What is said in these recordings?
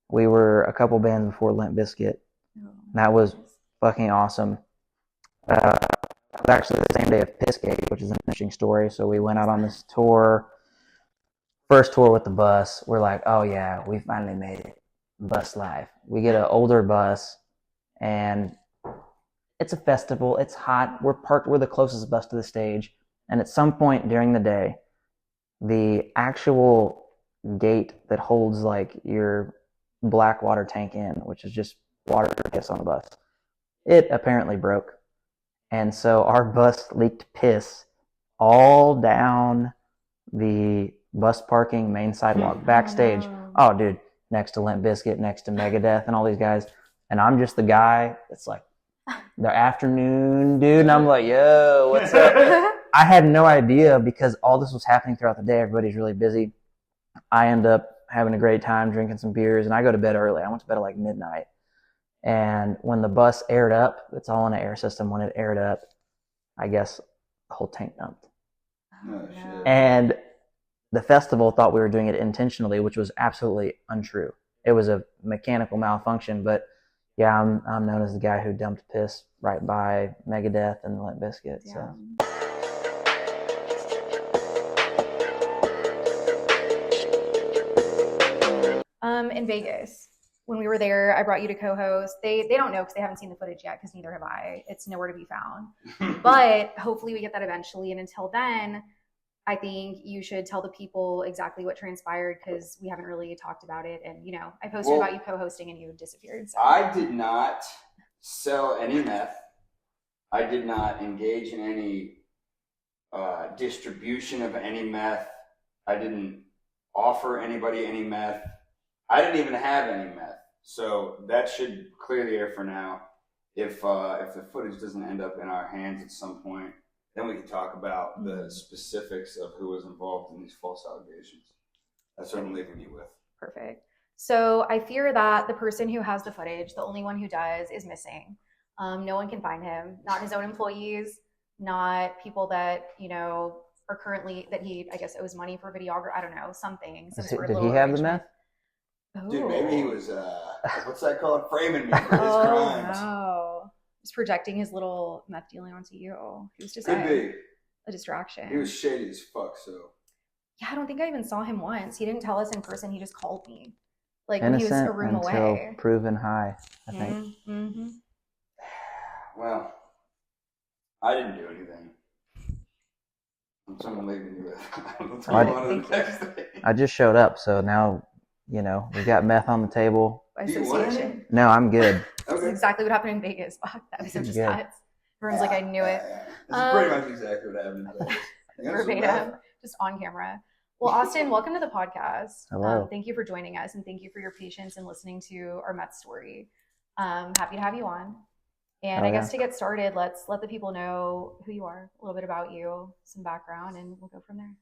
We were a couple bands before Limp Bizkit. Oh, That was nice. fucking awesome. It was actually the same day of Pissgate, which is an interesting story. So we went What out is on that? this tour, first tour with the bus. We're like, oh yeah, we finally made it. Bus life. We get an older bus, and it's a festival. It's hot. We're parked. We're the closest bus to the stage, and at some point during the day, the actual gate that holds like your black water tank in, which is just water that gets on the bus, it apparently broke. And so our bus leaked piss all down the bus parking main sidewalk Oh backstage. no. Oh, dude, next to Limp Bizkit, next to Megadeth, and all these guys. And I'm just the guy that's like, the afternoon, dude. And I'm like, yo, what's up? I had no idea because all this was happening throughout the day. Everybody's really busy. I end up having a great time drinking some beers, and I go to bed early. I went to bed at like midnight. And when the bus aired up, it's all in an air system. When it aired up, I guess the whole tank dumped. Oh Oh shit. no. And the festival thought we were doing it intentionally, which was absolutely untrue. It was a mechanical malfunction, but yeah, I'm known as the guy who dumped piss right by Megadeth and Limp Bizkit. So Damn. In Vegas, when we were there, I brought you to co-host. They don't know because they haven't seen the footage yet, because neither have I. It's nowhere to be found. But hopefully we get that eventually. And until then, I think you should tell the people exactly what transpired, because we haven't really talked about it. And I posted Well, about you co-hosting and you disappeared. So I did not sell any meth. I did not engage in any distribution of any meth. I didn't offer anybody any meth. I didn't even have any meth. So that should clear the air for now. If the footage doesn't end up in our hands at some point, then we can talk about the specifics of who was involved in these false allegations. That's what I'm leaving you with. perfect. So I fear that the person who has the footage, the only one who does, is missing. No one can find him. Not his own employees, not people that are currently, that he, I guess, owes money for videographer. I don't know, something, some sort of did he little have the arrangement. meth? Dude, maybe he Oh. was, what's that called? Framing me for his Oh crimes. no. Just projecting his little meth dealing onto you. He was just Could be. a distraction. He was shady as fuck, so. Yeah, I don't think I even saw him once. He didn't tell us in person. He just called me, like when he was a Innocent room until away. proven high, I think. Mm-hmm. Well, I didn't do anything. I'm leaving you with. Let's Well, move on to the next thing. I just showed up, so now, we got meth on the table. By Do you want association. any? No, I'm good. This is Okay. exactly what happened in Vegas. Fuck, that was just Good. nuts. Everyone's like, I knew it. That's pretty much exactly what happened in Vegas. You got some Verbatim, meth? just on camera. Well, Austin, welcome to the podcast. Hello. Thank you for joining us, and thank you for your patience and listening to our Mets story. Happy to have you on. And I guess to get started, let's let the people know who you are, a little bit about you, some background, and we'll go from there.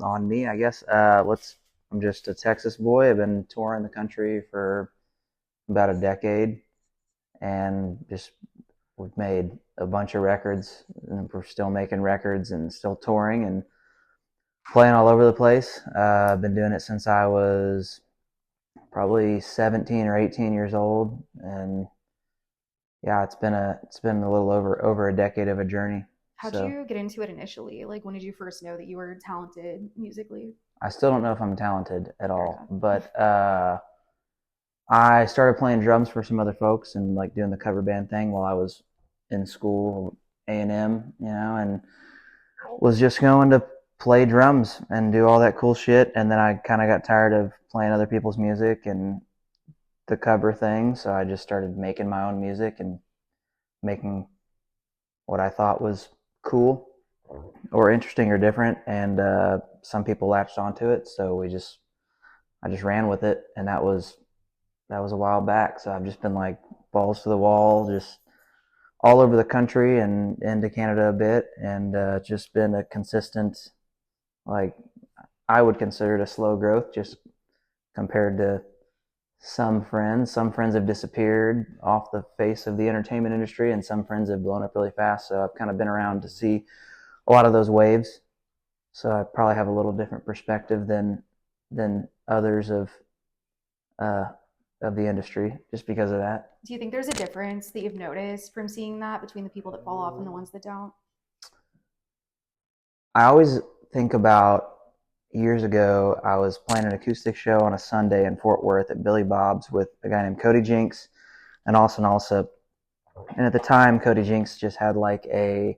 On me, I guess. I'm just a Texas boy. I've been touring the country for about a decade, and we've made a bunch of records, and we're still making records and still touring and playing all over the place. I've been doing it since I was probably 17 or 18 years old, and yeah, it's been a little over a decade of a journey. How'd you get into it initially? Like, when did you first know that you were talented musically? I still don't know if I'm talented at all, enough. but I started playing drums for some other folks and like doing the cover band thing while I was in school, A&M, and was just going to play drums and do all that cool shit. And then I kind of got tired of playing other people's music and the cover thing, so I just started making my own music and making what I thought was cool or interesting or different, and some people latched onto it, so I just ran with it, and that was a while back. So I've just been like balls to the wall, just all over the country and into Canada a bit, and just been a consistent, like, I would consider it a slow growth just compared to some friends. Some friends have disappeared off the face of the entertainment industry, and some friends have blown up really fast. So I've kind of been around to see a lot of those waves. So I probably have a little different perspective than others of of the industry just because of that. Do you think there's a difference that you've noticed from seeing that between the people that fall off and the ones that don't? I always think about years ago, I was playing an acoustic show on a Sunday in Fort Worth at Billy Bob's with a guy named Cody Jinks and Austin Alsop. And at the time, Cody Jinks just had like a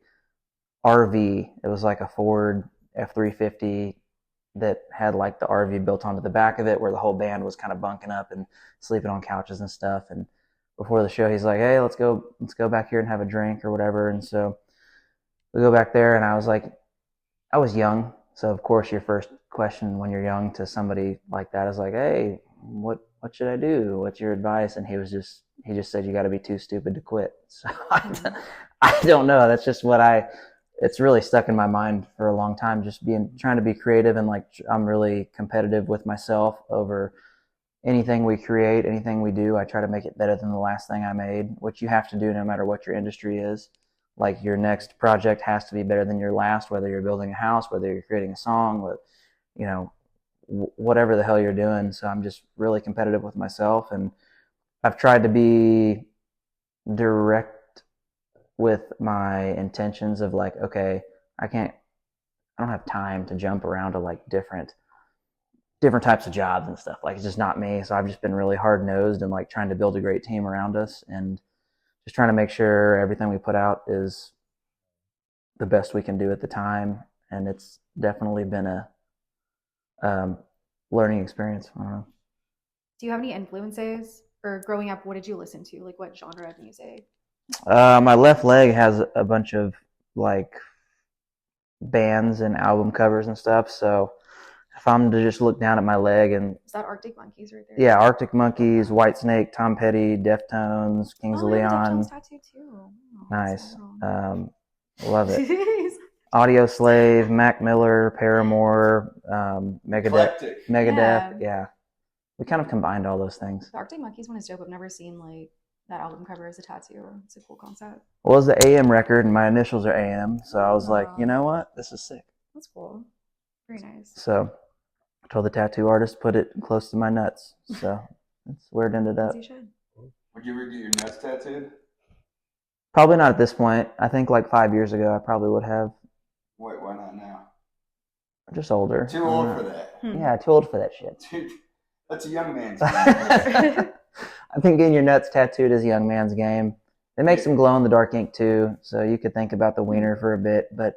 RV. It was like a Ford F-350 that had like the RV built onto the back of it, where the whole band was kind of bunking up and sleeping on couches and stuff. And before the show, he's like, "Hey, let's go back here and have a drink or whatever." And so we go back there, and I was like, I was young, so of course your first question when you're young to somebody like that is like, "Hey, what should I do? What's your advice?" And he just said, "You got to be too stupid to quit." So I don't know. That's just it's really stuck in my mind for a long time. Just trying to be creative, and like I'm really competitive with myself over anything we create, anything we do. I try to make it better than the last thing I made, which you have to do no matter what your industry is. Like your next project has to be better than your last, whether you're building a house, whether you're creating a song, you know, whatever the hell you're doing. So I'm just really competitive with myself, and I've tried to be direct with my intentions of like, okay, I don't have time to jump around to like different types of jobs and stuff. Like it's just not me. So I've just been really hard nosed and like trying to build a great team around us, and just trying to make sure everything we put out is the best we can do at the time. And it's definitely been a learning experience. I don't know. Do you have any influences? Or growing up, what did you listen to? Like what genre of music? My left leg has a bunch of like bands and album covers and stuff. So if I'm to just look down at my leg and Is that Arctic Monkeys right there? yeah, Arctic Monkeys, Whitesnake, Tom Petty, Deftones, Kings of I have a Leon. Deftones tattoo too. Oh, Nice. so Love it. Audio Slave, Mac Miller, Paramore, Megadeth. Yeah. We kind of combined all those things. The Arctic Monkeys one is dope. I've never seen like that album cover as a tattoo. It's a cool concept. Well, it was the AM record, and my initials are AM, so I was like, you know what? This is sick. That's cool. Very nice. So I told the tattoo artist put it close to my nuts. So that's where it ended up. As you should. Would you ever get your nuts tattooed? Probably not at this point. I think like 5 years ago, I probably would have. Wait, why not now? I'm just older. Too old for that. Yeah, too old for that shit. Dude, that's a young man's game. I think getting your nuts tattooed is a young man's game. They make some glow in the dark ink too, so you could think about the wiener for a bit, but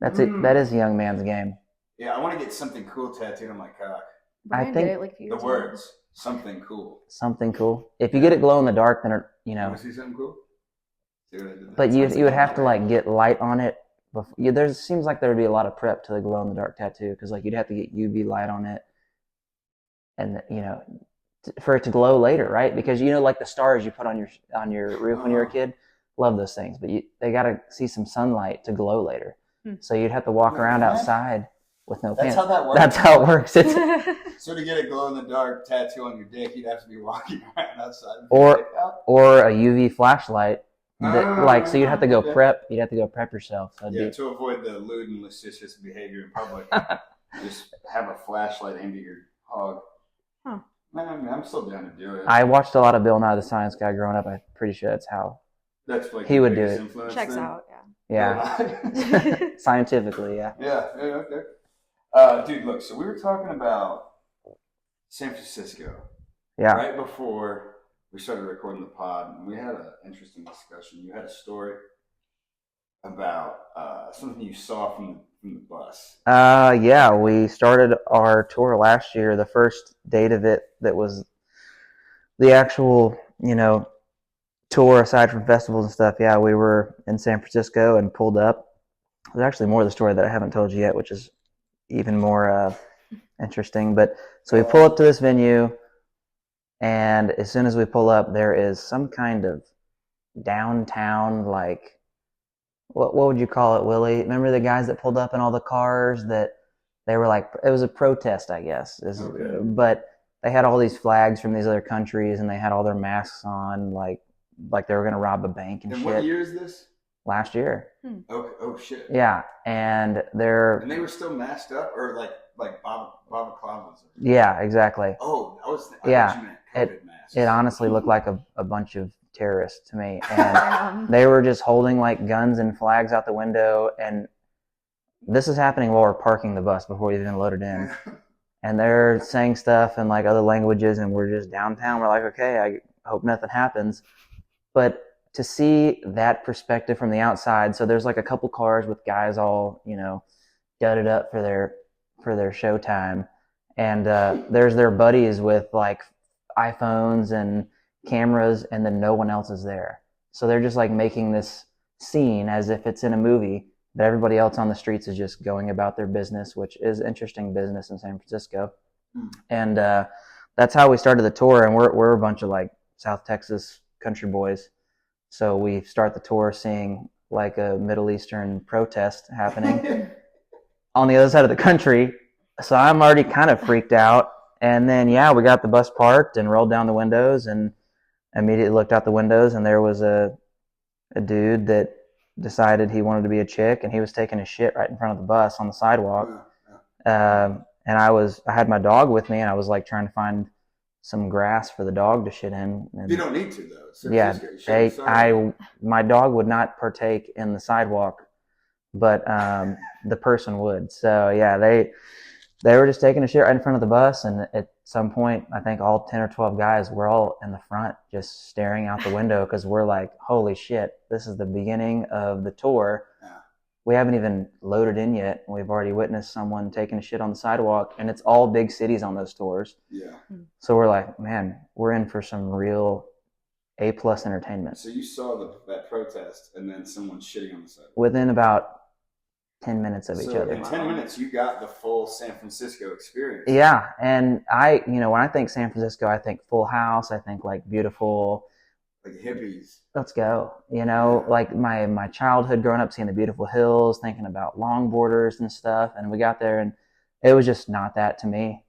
that's it. That is a young man's game. Yeah, I want to get something cool tattooed on my cock. Brian I think did it like a few the years words, ago. something cool. Something cool. If you get it glow in the dark, then Want to see something cool? See what I did there? But you would have to like get light on it. There seems like there would be a lot of prep to the glow in the dark tattoo, because like you'd have to get UV light on it, and for it to glow later, right? Because like the stars you put on your roof when you're a kid, love those things, but they got to see some sunlight to glow later. So you'd have to walk around outside with no pants. That's how that works. That's how it works. So to get a glow in the dark tattoo on your dick, you'd have to be walking around outside. Or a UV flashlight. So you'd have to go prep. You'd have to go prep yourself. So to avoid the lewd and lascivious behavior in public, just have a flashlight aimed at your hog. Huh. Man, I'm still down to do it. I watched a lot of Bill Nye the Science Guy growing up. I'm pretty sure that's how like he would do it. Checks out, yeah. Scientifically, yeah. Yeah, okay. Dude, look, so we were talking about San Francisco. Yeah. Right before we started recording the pod, and we had an interesting discussion. You had a story about something you saw from the bus. Yeah, we started our tour last year. The first date of it that was the actual, tour aside from festivals and stuff. Yeah, we were in San Francisco and pulled up. There's actually more of the story that I haven't told you yet, which is even more interesting. But so we pull up to this venue, and as soon as we pull up, there is some kind of downtown, like, what would you call it, Willie? Remember the guys that pulled up in all the cars that they were like, it was a protest, I guess. Okay. But they had all these flags from these other countries, and they had all their masks on, like they were going to rob a bank and shit. And what year is this? Last year. Okay. Oh shit. Yeah, and they were still masked up, or like like balaclavas. Yeah, exactly. Oh, I thought you meant COVID masks. It honestly looked like a bunch of terrorists to me, and they were just holding like guns and flags out the window, and this is happening while we're parking the bus before we even loaded in. And they're saying stuff in like other languages, and we're just downtown. We're like, okay, I hope nothing happens. But to see that perspective from the outside, so there's like a couple cars with guys all, gutted up for their showtime, and there's their buddies with like iPhones and cameras, and then no one else is there. So they're just like making this scene as if it's in a movie, but everybody else on the streets is just going about their business, which is interesting business in San Francisco. And that's how we started the tour. And we're a bunch of like South Texas country boys. So we start the tour seeing like a Middle Eastern protest happening on the other side of the country. So I'm already kind of freaked out. And then, we got the bus parked and rolled down the windows and immediately looked out the windows, and there was a dude that decided he wanted to be a chick, and he was taking a shit right in front of the bus on the sidewalk. And I had my dog with me, and I was like trying to find some grass for the dog to shit in. And you don't need to though. My dog would not partake in the sidewalk, but the person would. So they were just taking a shit right in front of the bus, and at some point, I think all 10 or 12 guys were all in the front just staring out the window because we're like, holy shit, this is the beginning of the tour. Yeah. We haven't even loaded in yet, and we've already witnessed someone taking a shit on the sidewalk, and it's all big cities on those tours. Yeah. So we're like, man, we're in for some real A+ entertainment. So you saw that protest and then someone shitting on the sidewalk? Within about 10 minutes of each other. In 10 minutes, you got the full San Francisco experience. Yeah, and when I think San Francisco, I think Full House. I think like beautiful, like hippies. Let's go. Like my childhood growing up, seeing the beautiful hills, thinking about longboarders and stuff. And we got there, and it was just not that to me.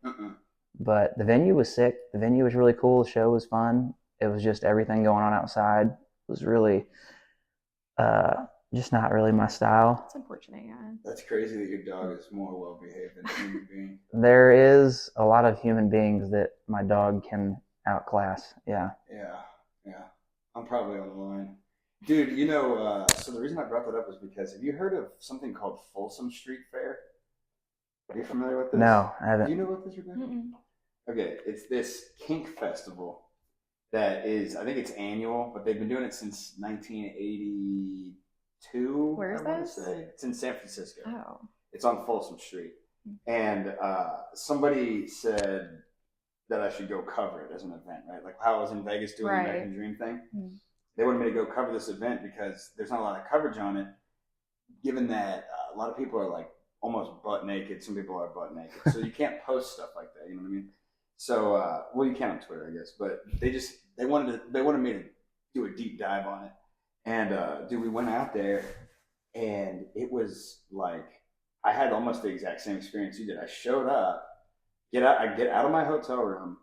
But the venue was sick. The venue was really cool. The show was fun. It was just everything going on outside. It was really just not really my style. It's unfortunate, yeah. That's crazy that your dog is more well behaved than a human being. There is a lot of human beings that my dog can outclass. Yeah. I'm probably on the line. Dude, so the reason I brought that up is because have you heard of something called Folsom Street Fair? Are you familiar with this? No, I haven't. Do you know what this is? Okay, it's this kink festival that is, I think it's annual, but they've been doing it since 1982. Where is this? It's in San Francisco. Oh. It's on Folsom Street. And somebody said that I should go cover it as an event, right? Like how I was in Vegas doing the American Dream thing. They wanted me to go cover this event because there's not a lot of coverage on it, given that a lot of people are like almost butt naked. Some people are butt naked. So you can't post stuff like that, you know what I mean? So, you can on Twitter, I guess, but they wanted me to do a deep dive on it. And, we went out there, and it was like, I had almost the exact same experience you did. I showed up, I get out of my hotel room.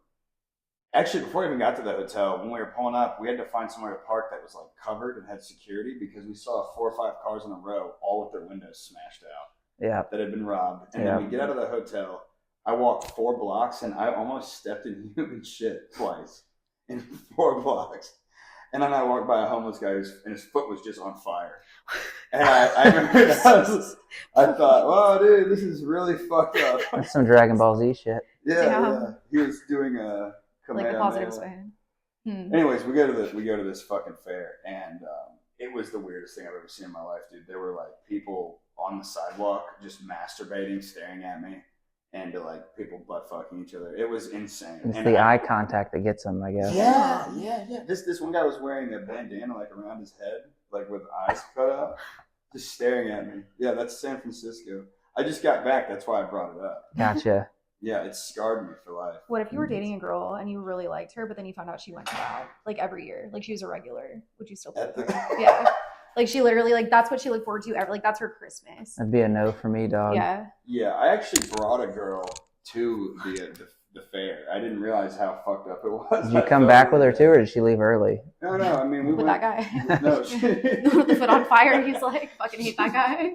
Actually, before I even got to the hotel, when we were pulling up, we had to find somewhere to park that was like covered and had security because we saw 4 or 5 cars in a row, all with their windows smashed out. Yeah. That had been robbed. And then we get out of the hotel. I walked 4 blocks, and I almost stepped in human shit twice in 4 blocks. And then I walked by a homeless guy and his foot was just on fire. And I remember I thought, oh, dude, this is really fucked up. That's some Dragon Ball Z shit. Yeah. He was doing a like the positive way. Anyways, we go to this fucking fair, and it was the weirdest thing I've ever seen in my life, dude. There were like people on the sidewalk just masturbating, staring at me. And to like people butt fucking each other. It was insane. It's the eye contact that gets them, I guess. Yeah. This one guy was wearing a bandana like around his head, like with eyes cut out, just staring at me. Yeah, that's San Francisco. I just got back. That's why I brought it up. Gotcha. Yeah, it scarred me for life. What if you were dating a girl and you really liked her, but then you found out she went to that like every year, like she was a regular? Would you still be with her? Yeah. Like she literally, like that's what she looked forward to ever. Like that's her Christmas. That'd be a no for me, dog. Yeah. Yeah, I actually brought a girl to the fair. I didn't realize how fucked up it was. Did you come back with her too, or did she leave early? No. I mean, we with went, that guy. No, With the foot on fire. He's like, fucking hate that guy.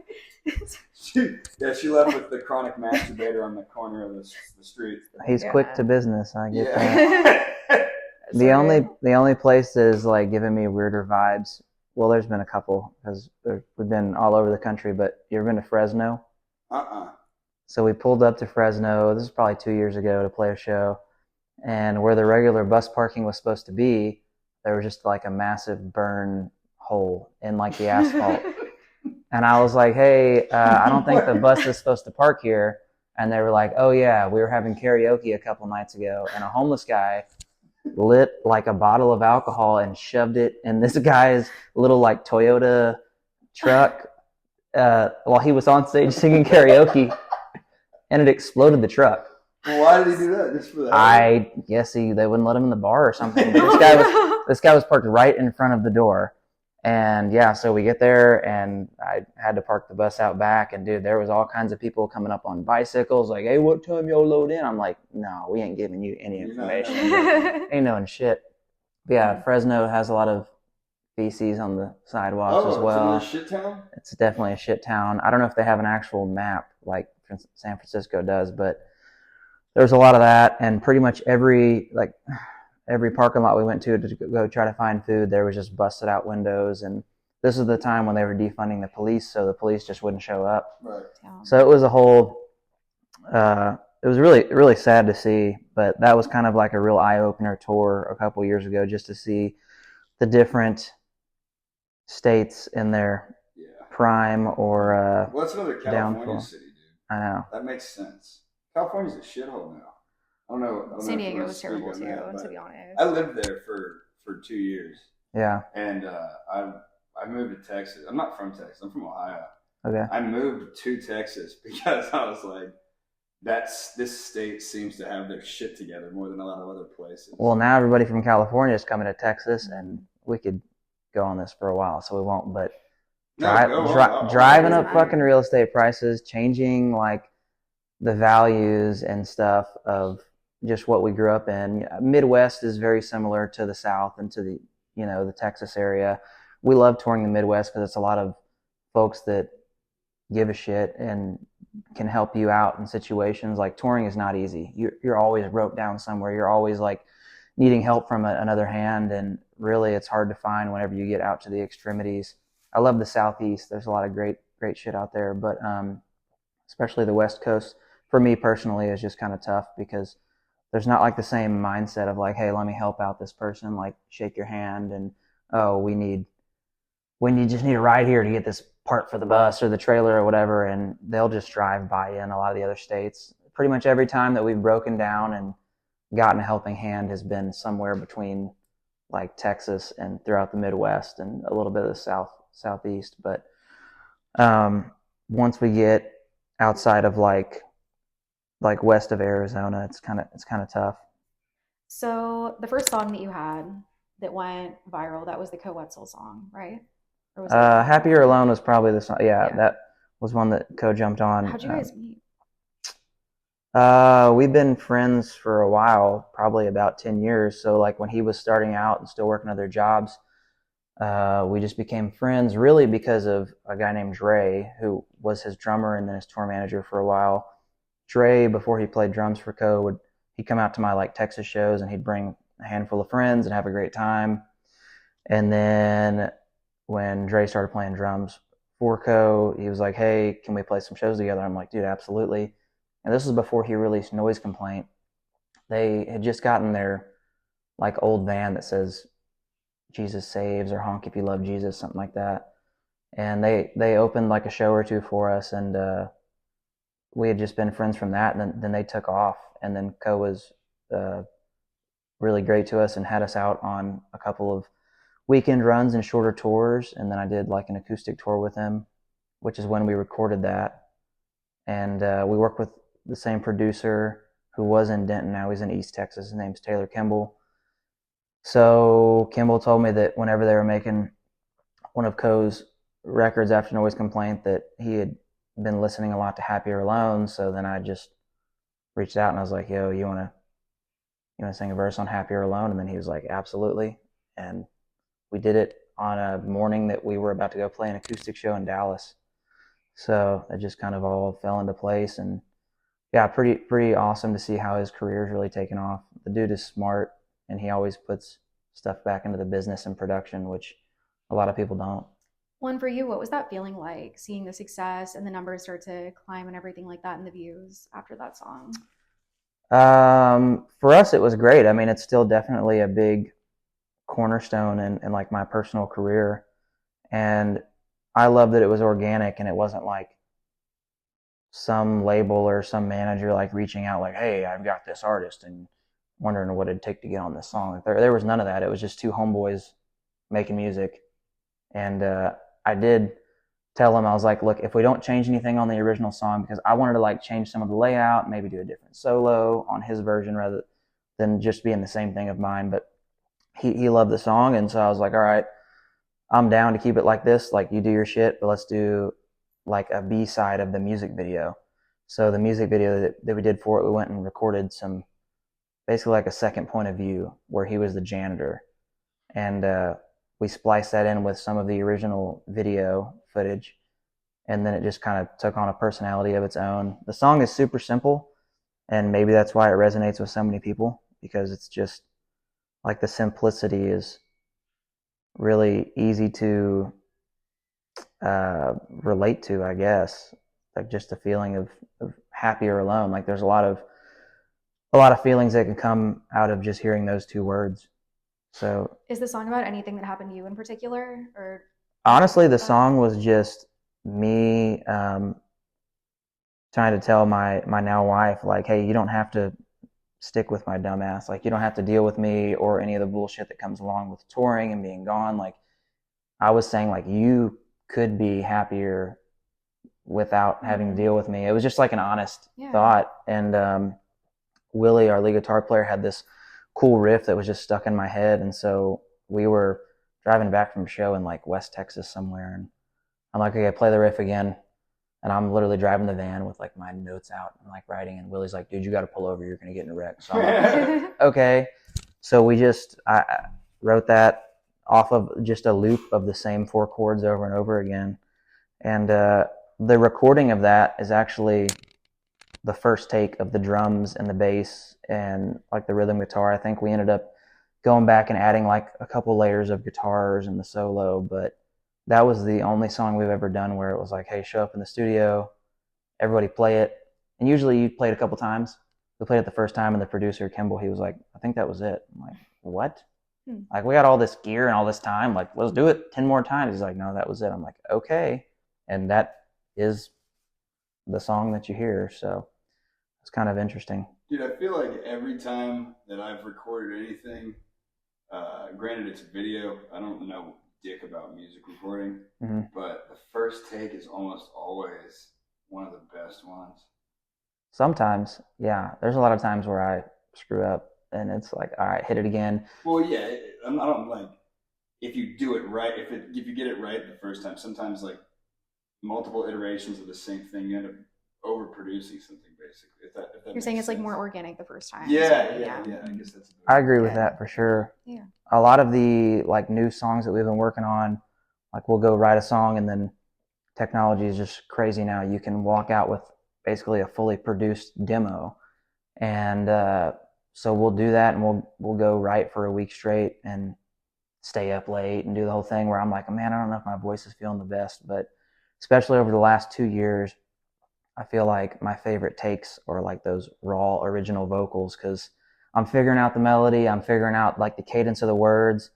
she left with the chronic masturbator on the corner of the street. He's quick to business. I get that. Yeah. The only place that is like giving me weirder vibes. Well, there's been a couple because we've been all over the country. But you ever been to Fresno? So we pulled up to Fresno. This is probably 2 years ago to play a show, and where the regular bus parking was supposed to be, there was just like a massive burn hole in like the asphalt. And I was like, hey, I don't think the bus is supposed to park here. And they were like, oh yeah, we were having karaoke a couple nights ago, and a homeless guy lit like a bottle of alcohol and shoved it in this guy's little like Toyota truck while he was on stage singing karaoke, and it exploded the truck. Well, why did he do that? Just for that? I guess they wouldn't let him in the bar or something. But this guy was parked right in front of the door. And yeah, so we get there, and I had to park the bus out back, and dude, there was all kinds of people coming up on bicycles, like, hey, what time y'all load in? I'm like, no, we ain't giving you any information. Ain't knowing shit. But yeah, Fresno has a lot of feces on the sidewalks as well. It's a shit town? It's definitely a shit town. I don't know if they have an actual map like San Francisco does, but there's a lot of that, and pretty much every parking lot we went to go try to find food, there was just busted out windows. And this is the time when they were defunding the police, so the police just wouldn't show up. Right. So it was a whole, it was really, really sad to see, but that was kind of like a real eye-opener tour a couple years ago, just to see the different states in their prime or well, that's another California downfall. city, dude. I know. That makes sense. California's a shithole now. I don't know. San Diego was terrible too, to be honest. I lived there for 2 years. Yeah. And I moved to Texas. I'm not from Texas. I'm from Ohio. Okay. I moved to Texas because I was like, this state seems to have their shit together more than a lot of other places. Well, now everybody from California is coming to Texas, and we could go on this for a while, so we won't. But driving up fucking real estate prices, changing like the values and stuff of just what we grew up in. Midwest is very similar to the South and to the Texas area. We love touring the Midwest because it's a lot of folks that give a shit and can help you out in situations. Like touring is not easy. You're always roped down somewhere. You're always like needing help from another hand, and really it's hard to find whenever you get out to the extremities. I love the Southeast. There's a lot of great shit out there, but especially the West Coast, for me personally, is just kind of tough because there's not like the same mindset of like, hey, let me help out this person, like shake your hand, and oh, we just need a ride here to get this part for the bus or the trailer or whatever, and they'll just drive by you in a lot of the other states. Pretty much every time that we've broken down and gotten a helping hand has been somewhere between like Texas and throughout the Midwest and a little bit of the Southeast. But once we get outside of like west of Arizona, it's kind of tough. So the first song that you had that went viral, that was the Co-Wetzel song, right? Or was Happier Alone was probably the song. Yeah, that was one that Co jumped on. How'd you guys meet? We've been friends for a while, probably about 10 years. So like when he was starting out and still working other jobs, we just became friends really because of a guy named Dre, who was his drummer and then his tour manager for a while. Dre, before he played drums for Co, he'd come out to my like Texas shows, and he'd bring a handful of friends and have a great time. And then when Dre started playing drums for Co, he was like, hey, can we play some shows together? I'm like, dude, absolutely. And this was before he released Noise Complaint. They had just gotten their like old van that says Jesus Saves or Honk If You Love Jesus, something like that. And they opened like a show or two for us, and we had just been friends from that, and then they took off. And then Co was really great to us and had us out on a couple of weekend runs and shorter tours. And then I did like an acoustic tour with him, which is when we recorded that. And we worked with the same producer who was in Denton. Now he's in East Texas. His name's Taylor Kimball. So Kimball told me that whenever they were making one of Co's records after Noise Complaint, that he had been listening a lot to Happier Alone. So then I just reached out and I was like, yo, you want to you want to sing a verse on Happier Alone? And then he was like, absolutely. And we did it on a morning that we were about to go play an acoustic show in Dallas. So it just kind of all fell into place. And yeah, pretty awesome to see how his career's really taken off. The dude is smart, and he always puts stuff back into the business and production, which a lot of people don't. Well, and for you, what was that feeling like, seeing the success and the numbers start to climb and everything like that, and the views after that song? For us, it was great. I mean, it's still definitely a big cornerstone in like my personal career. And I love that it was organic and it wasn't like some label or some manager like reaching out like, hey, I've got this artist and wondering what it'd take to get on this song. There was none of that. It was just two homeboys making music. And I did tell him, I was like, look, if we don't change anything on the original song, because I wanted to like change some of the layout, maybe do a different solo on his version rather than just being the same thing of mine. But he loved the song, and so I was like, all right, I'm down to keep it like this, like you do your shit, but let's do like a B side of the music video. So the music video that we did for it, we went and recorded some, basically like a second point of view where he was the janitor. And we spliced that in with some of the original video footage. And then it just kind of took on a personality of its own. The song is super simple, and maybe that's why it resonates with so many people, because it's just like the simplicity is really easy to relate to, I guess. Like just the feeling of happier alone. Like there's a lot of feelings that can come out of just hearing those two words. So Is the song about anything that happened to you in particular, or honestly, the song was just me trying to tell my now wife, like, hey, you don't have to stick with my dumb ass. Like, you don't have to deal with me or any of the bullshit that comes along with touring and being gone. Like, I was saying, like, you could be happier without having to deal with me. It was just like an honest thought. And Willie, our lead guitar player, had this cool riff that was just stuck in my head. And so we were driving back from a show in like West Texas somewhere, and I'm like, okay, play the riff again. And I'm literally driving the van with like my notes out and like writing. And Willie's like, dude, you got to pull over. You're going to get in a wreck. So I'm like, okay. So I wrote that off of just a loop of the same four chords over and over again. And the recording of that is actually the first take of the drums and the bass and like the rhythm guitar. I think we ended up going back and adding like a couple layers of guitars and the solo, but that was the only song we've ever done where it was like, hey, show up in the studio, everybody play it. And usually you play it a couple times. We played it the first time, and the producer, Kimball, he was like, I think that was it. I'm like, what? Like, we got all this gear and all this time. Like, let's do it 10 more times. He's like, no, that was it. I'm like, okay. And that is the song that you hear. So it's kind of interesting. Dude, I feel like every time that I've recorded anything, granted it's video, I don't know dick about music recording, but the first take is almost always one of the best ones. Sometimes, yeah. There's a lot of times where I screw up and it's like, all right, hit it again. Well, yeah, I don't like, if you do it right, if you get it right the first time, sometimes like multiple iterations of the same thing, you end up overproducing something basically. If that You're saying it's sense. like more organic the first time. Yeah. I guess that's. I agree with that for sure. Yeah. A lot of the like new songs that we've been working on, like we'll go write a song and then technology is just crazy now. You can walk out with basically a fully produced demo, and so we'll do that, and we'll go write for a week straight and stay up late and do the whole thing where I'm like, man, I don't know if my voice is feeling the best, but especially over the last 2 years, I feel like my favorite takes are like those raw original vocals, because I'm figuring out the melody, I'm figuring out like the cadence of the words,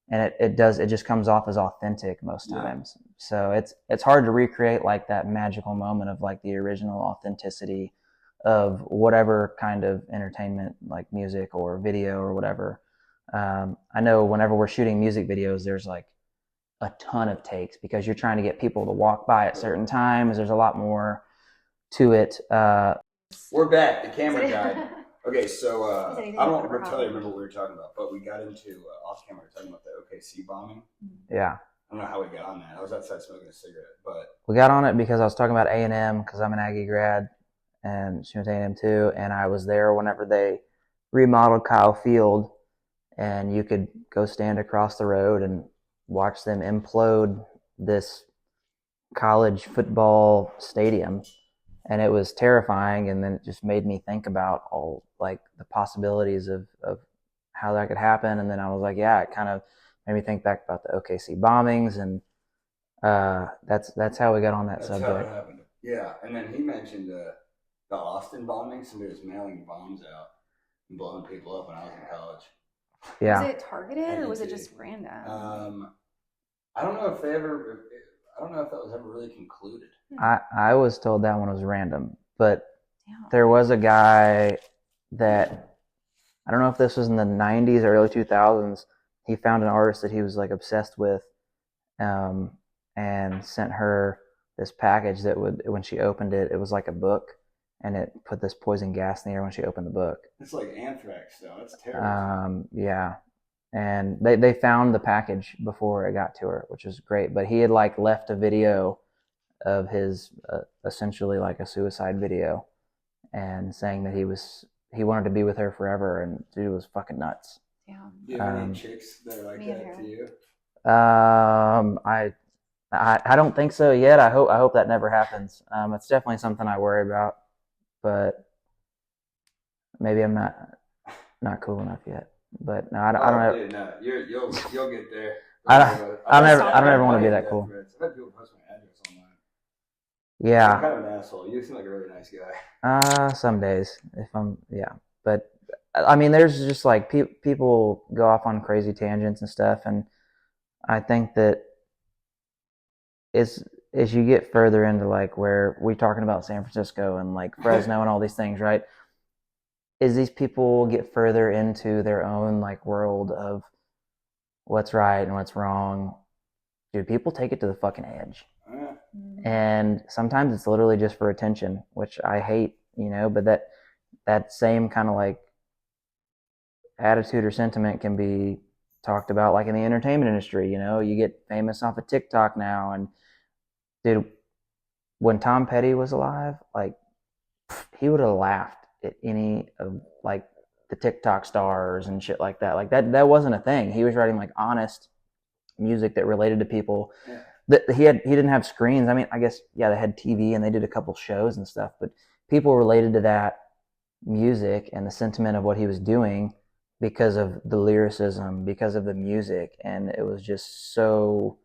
and it just comes off as authentic most times. So it's hard to recreate like that magical moment of like the original authenticity of whatever kind of entertainment, like music or video or whatever. I know whenever we're shooting music videos, there's like a ton of takes because you're trying to get people to walk by at certain times. There's a lot more to it. We're back. The camera died. Okay, so I don't really remember what we were talking about, but we got into off camera talking about the OKC bombing. Yeah. I don't know how we got on that. I was outside smoking a cigarette, but we got on it because I was talking about A&M because I'm an Aggie grad, and she went to A&M too, and I was there whenever they remodeled Kyle Field, and you could go stand across the road and watch them implode this college football stadium. And it was terrifying, and then it just made me think about all like the possibilities of how that could happen. And then I was like, yeah, it kind of made me think back about the OKC bombings, and that's how we got on that That's subject. how it happened. Yeah, and then he mentioned the Austin bombing. Somebody was mailing bombs out and blowing people up when I was in college. Yeah. Was it targeted or was it just random? I don't know if they ever. I don't know if that was ever really concluded. I was told that one was random, but there was a guy that, I don't know if this was in the 90s or early 2000s. He found an artist that he was like obsessed with, and sent her this package that would, when she opened it, it was like a book, and it put this poison gas in the air when she opened the book. It's like anthrax, though. That's terrible. Yeah. And they found the package before it got to her, which was great. But he had like left a video of his essentially like a suicide video, and saying that he wanted to be with her forever, and dude was fucking nuts. Yeah. Do you have any chicks that are like that to you? I don't think so yet. I hope that never happens. It's definitely something I worry about, but maybe I'm not cool enough yet. But no, I don't. Dude, no, you'll get there. I don't ever want to be that cool. I've had people post my address online. Yeah. I'm kind of an asshole. You seem like a really nice guy. Some days, but I mean, there's just like people go off on crazy tangents and stuff, and I think that as you get further into like where we're talking about San Francisco and like Fresno and all these things, right? As these people get further into their own like world of what's right and what's wrong, dude, people take it to the fucking edge. And sometimes it's literally just for attention, which I hate, but that same kind of like attitude or sentiment can be talked about like in the entertainment industry. You get famous off of TikTok now, and dude, when Tom Petty was alive, like he would have laughed at any of like the TikTok stars and shit like that. Like that wasn't a thing. He was writing like honest music that related to people. Yeah. He didn't have screens. I mean, I guess they had TV and they did a couple shows and stuff, but people related to that music and the sentiment of what he was doing because of the lyricism, because of the music, and it was just so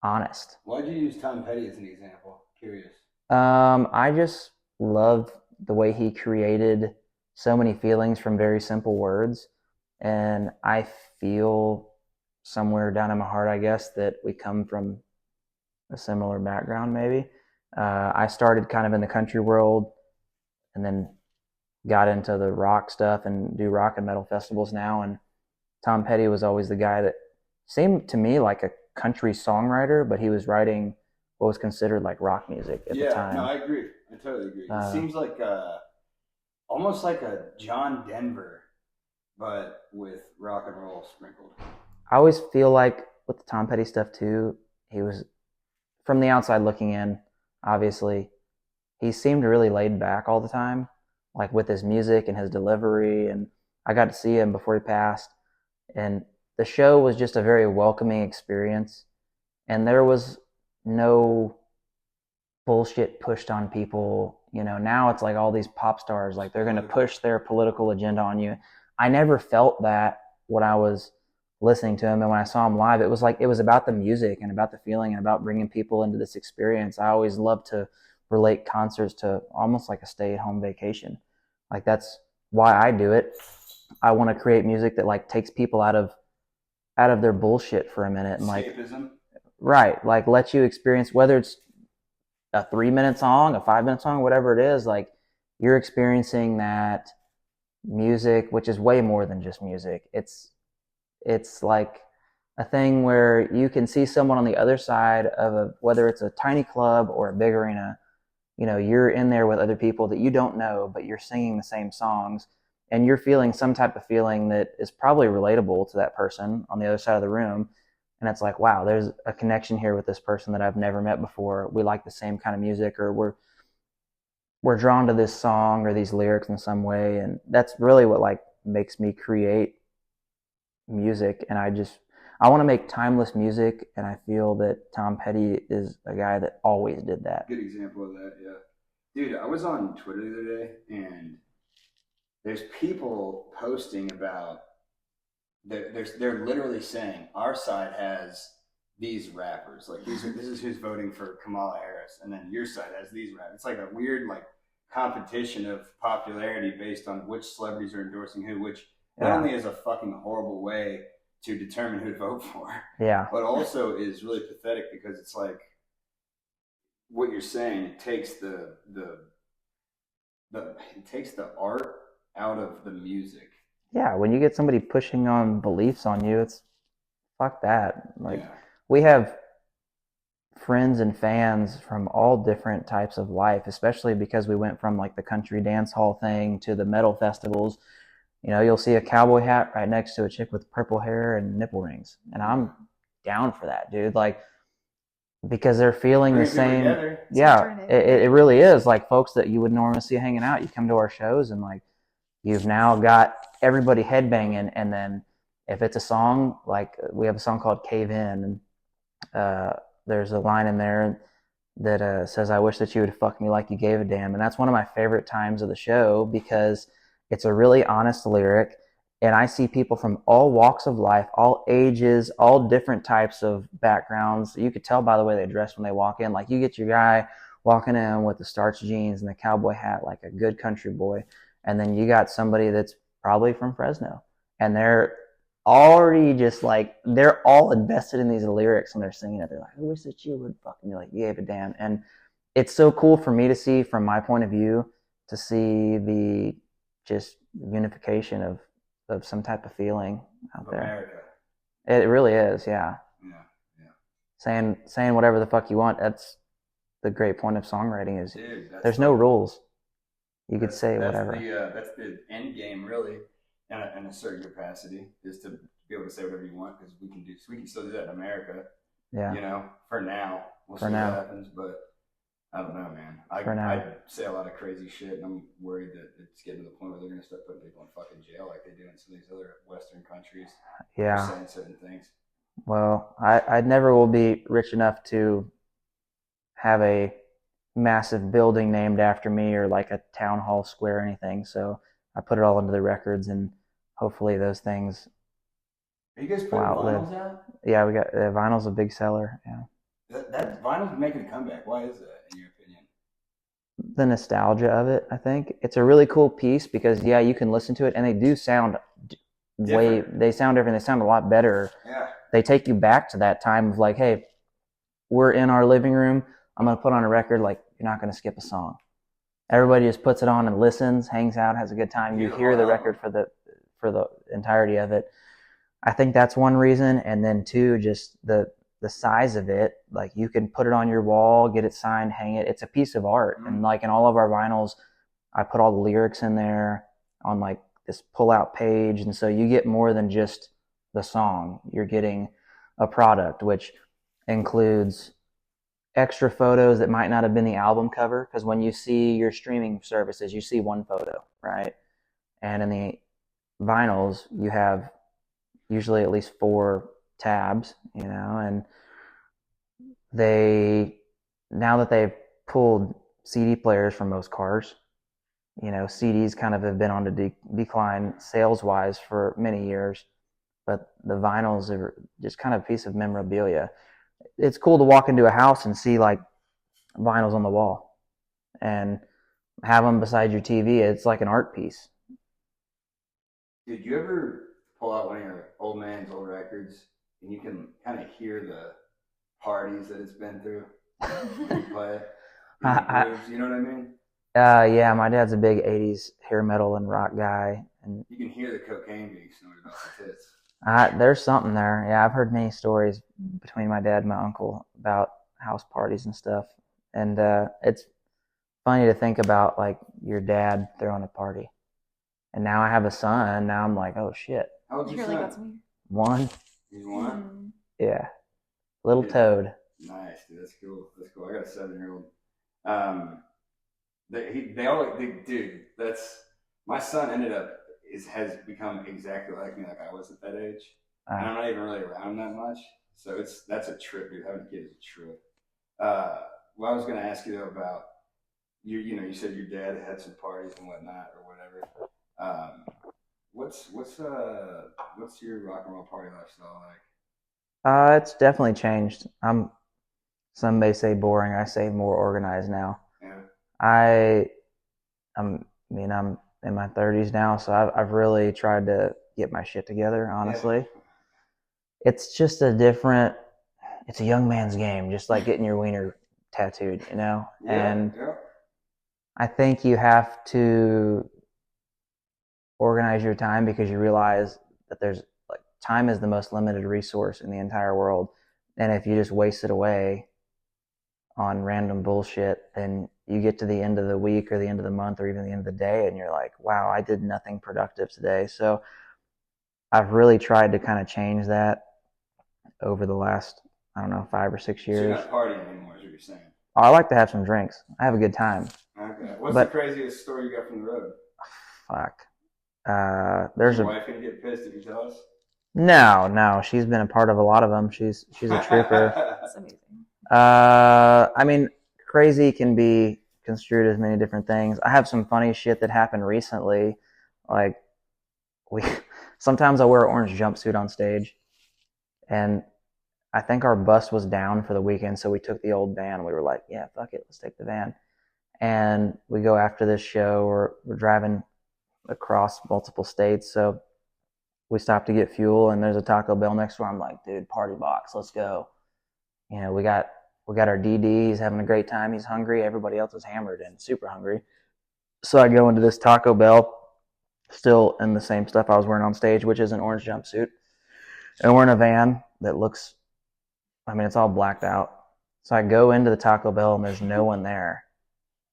honest. Why'd you use Tom Petty as an example? Curious. I just love the way he created so many feelings from very simple words, and I feel somewhere down in my heart, I guess, that we come from a similar background. Maybe I started kind of in the country world, and then got into the rock stuff and do rock and metal festivals now. And Tom Petty was always the guy that seemed to me like a country songwriter, but he was writing what was considered like rock music at the time. Yeah, no, I agree. I totally agree. It seems like almost like a John Denver, but with rock and roll sprinkled. I always feel like with the Tom Petty stuff too, he was, from the outside looking in, obviously, he seemed really laid back all the time, like with his music and his delivery. And I got to see him before he passed, and the show was just a very welcoming experience. And there was no bullshit pushed on people. Now it's like all these pop stars, like they're going to push their political agenda on you. I never felt that when I was listening to him, and when I saw him live, it was like it was about the music and about the feeling and about bringing people into this experience. I always love to relate concerts to almost like a stay-at-home vacation. Like that's why I do it. I want to create music that like takes people out of their bullshit for a minute and like escapism. Right, like let you experience, whether it's a 3-minute song, a 5-minute song, whatever it is, like you're experiencing that music, which is way more than just music. It's like a thing where you can see someone on the other side of whether it's a tiny club or a big arena, you're in there with other people that you don't know, but you're singing the same songs, and you're feeling some type of feeling that is probably relatable to that person on the other side of the room. And it's like, wow, there's a connection here with this person that I've never met before. We like the same kind of music, or we're we're drawn to this song or these lyrics in some way, and that's really what like makes me create music. And I want to make timeless music, and I feel that Tom Petty is a guy that always did that. Good example of that, yeah. Dude, I was on Twitter the other day, and there's people posting about they're literally saying our side has these rappers, like this is who's voting for Kamala Harris, and then your side has these rappers. It's like a weird like competition of popularity based on which celebrities are endorsing who, which not only is a fucking horrible way to determine who to vote for, but also is really pathetic because it's like what you're saying. It takes it takes the art out of the music. Yeah, when you get somebody pushing on beliefs on you, it's fuck that. Like we have friends and fans from all different types of life, especially because we went from like the country dance hall thing to the metal festivals. You know, you'll see a cowboy hat right next to a chick with purple hair and nipple rings, and I'm down for that, dude. Like because they're feeling the same. Yeah, it really is. Like folks that you would normally see hanging out, you come to our shows and like you've now got everybody headbanging, and then if it's a song, like we have a song called Cave In, and there's a line in there that says, I wish that you would fuck me like you gave a damn. And that's one of my favorite times of the show because it's a really honest lyric. And I see people from all walks of life, all ages, all different types of backgrounds. You could tell by the way they dress when they walk in. Like you get your guy walking in with the starched jeans and the cowboy hat like a good country boy. And then you got somebody that's probably from Fresno. And they're already just like, they're all invested in these lyrics and they're singing it. They're like, I wish that you would fucking be like, you gave a damn. And it's so cool for me to see from my point of view, to see the just unification of some type of feeling out there. America. It really is, yeah. Yeah. Saying whatever the fuck you want. That's the great point of songwriting is there's no rules. You could say whatever. That's the end game, really, in a certain capacity, is to be able to say whatever you want because we can still do that in America. Yeah. You know, for now, we'll see what happens, but I don't know, man. I say a lot of crazy shit, and I'm worried that it's getting to the point where they're going to start putting people in fucking jail like they do in some of these other Western countries. Yeah. For saying certain things. Well, I never will be rich enough to have a massive building named after me or like a town hall square or anything. So I put it all into the records, and hopefully those things. Are you guys putting vinyls out? Yeah, we got vinyl's a big seller. Yeah. That vinyl's making a comeback. Why is that, in your opinion? The nostalgia of it, I think. It's a really cool piece because you can listen to it and they do sound different. They sound different. They sound a lot better. Yeah. They take you back to that time of like, hey, we're in our living room. I'm going to put on a record. Like, you're not going to skip a song. Everybody just puts it on and listens, hangs out, has a good time. You hear the record for the entirety of it. I think that's one reason. And then two, just the size of it. Like you can put it on your wall, get it signed, hang it. It's a piece of art. Mm-hmm. And like in all of our vinyls, I put all the lyrics in there on like this pull-out page. And so you get more than just the song. You're getting a product, which includes extra photos that might not have been the album cover. Because when you see your streaming services, you see one photo, right? And in the vinyls, you have usually at least 4 tabs, and now that they've pulled CD players from most cars, CDs kind of have been on the decline sales-wise for many years, but the vinyls are just kind of a piece of memorabilia. It's cool to walk into a house and see like vinyls on the wall and have them beside your TV. It's like an art piece. Did you ever pull out one of your old man's old records and you can kind of hear the parties that it's been through when you play it? You know what I mean? Yeah, my dad's a big 80s hair metal and rock guy. And you can hear the cocaine being snorted off the tits. There's something there. Yeah, I've heard many stories between my dad and my uncle about house parties and stuff. And it's funny to think about like your dad throwing a party. And now I have a son. Now I'm like, oh shit. How old's your son? 1. He's 1? Yeah. Little toad. Nice, dude. That's cool. I got a 7-year-old. Dude, that's my son ended up has become exactly like me, like I was at that age, and Uh, I'm not even really around him that much. So that's a trip, dude. Having a kid is a trip. Well, I was gonna ask you though about you. You know, you said your dad had some parties and whatnot or whatever. Um, what's your rock and roll party lifestyle like? it's definitely changed. Some may say boring. I say more organized now. Yeah, I I'm in my 30s now, so I've really tried to get my shit together. yeah, Honestly, it's just a different. It's a young man's game, just like getting your wiener tattooed, you know. yeah, And yeah. I think you have to organize your time because you realize that there's like time is the most limited resource in the entire world, and if you just waste it away on random bullshit, then you get to the end of the week or the end of the month or even the end of the day, and you're like, wow, I did nothing productive today. So I've really tried to kind of change that over the last, I don't know, 5 or 6 So you're years. not partying anymore, is what you're saying? I like to have some drinks. I have a good time, Okay. What's the but craziest story you got from the road? fuck. Is There's your a wife gonna get pissed if you tell us? no. She's been a part of a lot of them. She's a trooper. That's amazing. I mean, crazy can be construed as many different things. I have some funny shit that happened recently. Like we, sometimes I wear an orange jumpsuit on stage, and I think our bus was down for the weekend, so we took the old van. We were like, yeah, fuck it, let's take the van. And we go after this show, or we're driving across multiple states, so we stop to get fuel, and there's a Taco Bell next door. I'm like, dude, party box, let's go. You know, we got our DD. He's having a great time. He's hungry. Everybody else is hammered and super hungry. So I go into this Taco Bell, still in the same stuff I was wearing on stage, which is an orange jumpsuit, and we're in a van that looks. I mean, it's all blacked out. So I go into the Taco Bell and there's no one there.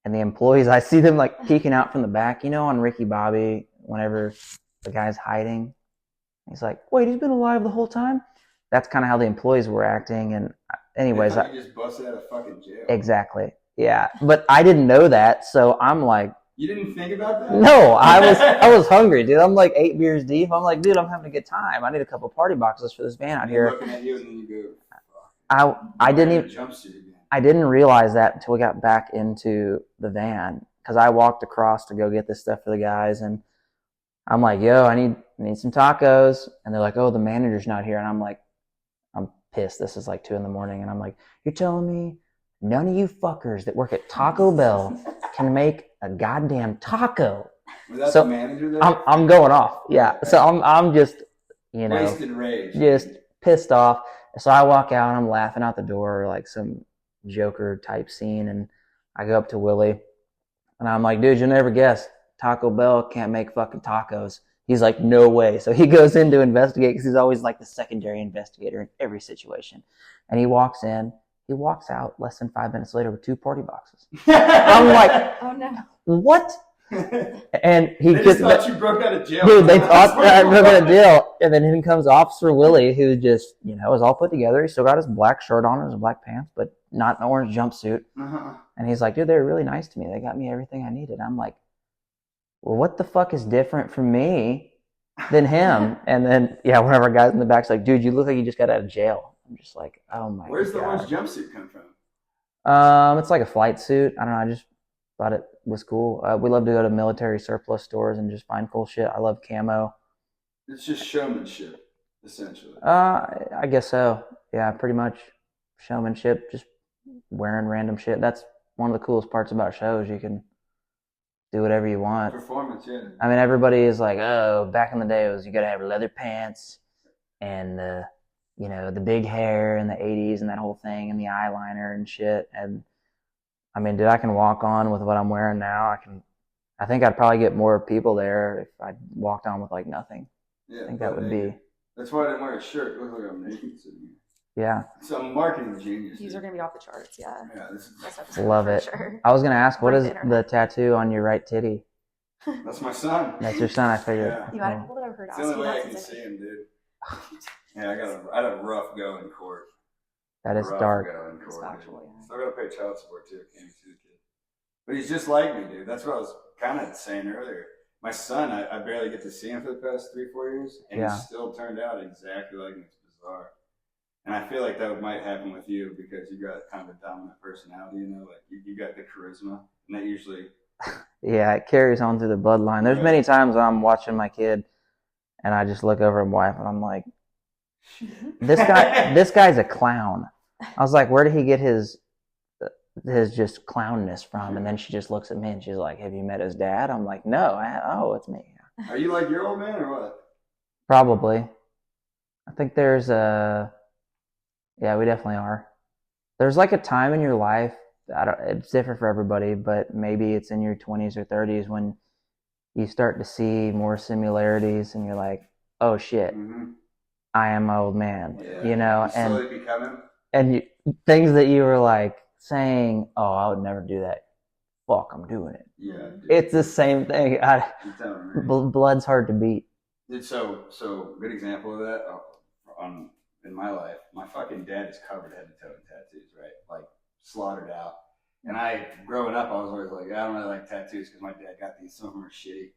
And the employees, I see them like peeking out from the back. You know, on Ricky Bobby, whenever the guy's hiding, he's like, "Wait, he's been alive the whole time." That's kind of how the employees were acting. And They anyways, thought you just busted out of fucking jail. exactly, yeah. But I didn't know that, so I'm like, You didn't think about that? no, I was hungry, dude. I'm like 8 beers deep. I'm like, dude, I'm having a good time. I need a couple party boxes for this van out They're here. looking at you and then you go, I didn't wearing a even jumpsuit again. I didn't realize that until we got back into the van because I walked across to go get this stuff for the guys, and I'm like, yo, I need some tacos, and they're like, oh, the manager's not here, and I'm like, I'm pissed. This is like 2 a.m, and I'm like, you're telling me none of you fuckers that work at Taco Bell can make a goddamn taco? Was that So the manager there? I'm going off, yeah. So I'm just Wasted rage. just pissed off. So I walk out and I'm laughing out the door like some Joker type scene, and I go up to Willie and I'm like, dude, you'll never guess, Taco Bell can't make fucking tacos. He's like, no way. So he goes in to investigate because he's always like the secondary investigator in every situation. And he walks in, he walks out less than 5 minutes later with 2 party boxes. I'm like, Oh no. what? And he They gets just thought you broke out of jail. dude, they thought I broke out of jail. And then in comes Officer Willie, who just, is all put together. He still got his black shirt on and his black pants, but not an orange jumpsuit. Uh-huh. And he's like, dude, they were really nice to me. They got me everything I needed. I'm like, well, what the fuck is different from me than him? And then, one of our guys in the back's like, dude, you look like you just got out of jail. I'm just like, oh my god. Where's the orange jumpsuit come from? It's like a flight suit. I don't know. I just thought it was cool. We love to go to military surplus stores and just find cool shit. I love camo. It's just showmanship, essentially. I guess so. Yeah, pretty much showmanship. Just wearing random shit. That's one of the coolest parts about shows. You can do whatever you want. Performance, yeah. I mean, everybody is like, oh, back in the day, it was you gotta have leather pants and the big hair in the '80s and that whole thing and the eyeliner and shit. And I mean, dude, I can walk on with what I'm wearing now. I think I'd probably get more people there if I walked on with like nothing. Yeah, I think that would be. That's why I didn't wear a shirt. It looks like I'm naked sitting here. Yeah. So I'm marketing genius. These are going to be off the charts, yeah. Yeah, this is Love it. Sure. I was gonna ask, what is Internet. the tattoo on your right titty? That's my son. That's your son. I figured. Yeah. The amount of people that have heard It's the only way I Austin can Meade see him, dude. Yeah, I had a rough go in court. That is Rough dark. go in court, It's factual, dude. yeah. Still gotta pay child support too. Can't even see the kid. But he's just like me, dude. That's what I was kind of saying earlier. My son, I barely get to see him for the past 3-4 years, and Yeah. he's still turned out exactly like me. It's bizarre. And I feel like that might happen with you because you got kind of a dominant personality, you know, like you got the charisma, and that usually. Yeah, it carries on through the bloodline. There's many times I'm watching my kid, and I just look over at my wife, and I'm like, this guy's a clown. I was like, where did he get his just clownness from? And then she just looks at me and she's like, have you met his dad? I'm like, no. It's me. Are you like your old man or what? Probably. I think there's yeah, we definitely are. There's like a time in your life, it's different for everybody, but maybe it's in your 20s or 30s when you start to see more similarities and you're like, oh shit, I am my old man, you know, slowly becoming. And things that you were like saying, oh, I would never do that. Fuck, I'm doing it. Yeah, dude. It's the same thing. Blood's hard to beat. Dude, so good example of that in my life. My fucking dad is covered head to toe in tattoos, right? Like slaughtered out. And growing up, I was always like, I don't really like tattoos because my dad got these. Some of them are shitty,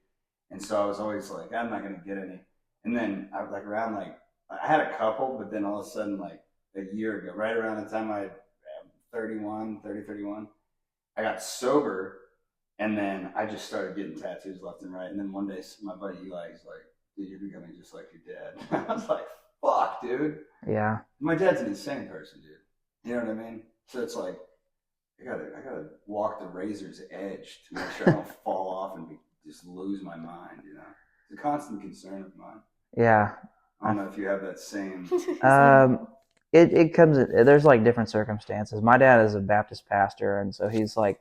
and so I was always like, I'm not gonna get any. And then I was like around like I had a couple, but then all of a sudden like a year ago, right around the time I 31, I got sober, and then I just started getting tattoos left and right. And then one day, my buddy Eli's like, dude, you're becoming just like your dad. I was like, fuck, dude. Yeah. My dad's an insane person, dude. You know what I mean? So it's like, I gotta walk the razor's edge to make sure I don't fall off and just lose my mind, you know? It's a constant concern of mine. Yeah. I don't know if you have that same. It comes, there's like different circumstances. My dad is a Baptist pastor, and so he's like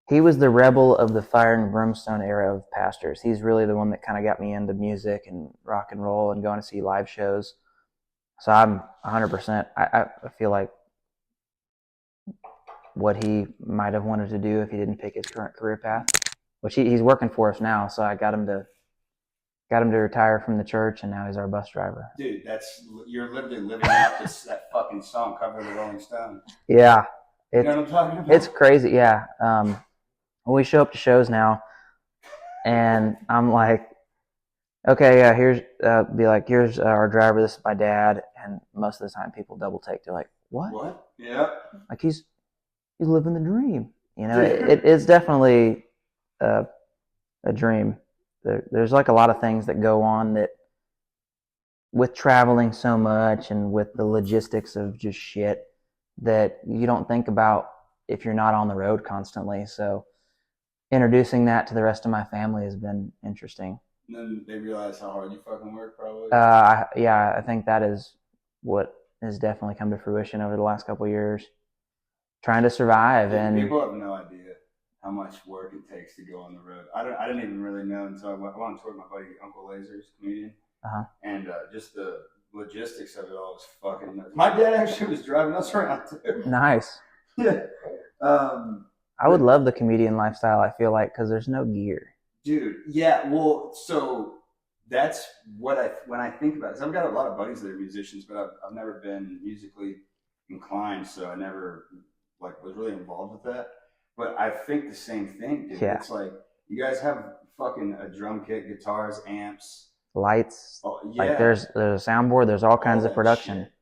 he was the rebel of the fire and brimstone era of pastors. He's really the one that kind of got me into music and rock and roll and going to see live shows. So I'm 100%, I feel like what he might have wanted to do if he didn't pick his current career path, which he's working for us now. So I got him to retire from the church, and now he's our bus driver. Dude, you're literally living out that fucking song covered with Rolling Stone. Yeah. You know what I'm talking about? It's crazy, yeah. When we show up to shows now, and I'm like, okay, yeah, here's our driver, this is my dad, and most of the time people double take. They're like, what? What? Yeah. Like he's living the dream. You know, it's definitely a dream. There's like a lot of things that go on that with traveling so much and with the logistics of just shit that you don't think about if you're not on the road constantly. So introducing that to the rest of my family has been interesting. And then they realize how hard you fucking work, probably. I think that is what has definitely come to fruition over the last couple of years. Trying to survive, and people have no idea how much work it takes to go on the road. I didn't even really know until I went on tour with my buddy Uncle Lazer's comedian, and just the logistics of it all was fucking nuts. My dad actually was driving us around too. Nice. Yeah. I would love the comedian lifestyle. I feel like because there's no gear. Dude, yeah. Well, so that's what when I think about it. So I've got a lot of buddies that are musicians, but I've never been musically inclined, so I never was really involved with that. But I think the same thing, dude. Yeah. It's like you guys have fucking a drum kit, guitars, amps, lights. Oh, yeah. Like there's a soundboard. There's all kinds of production. Shit.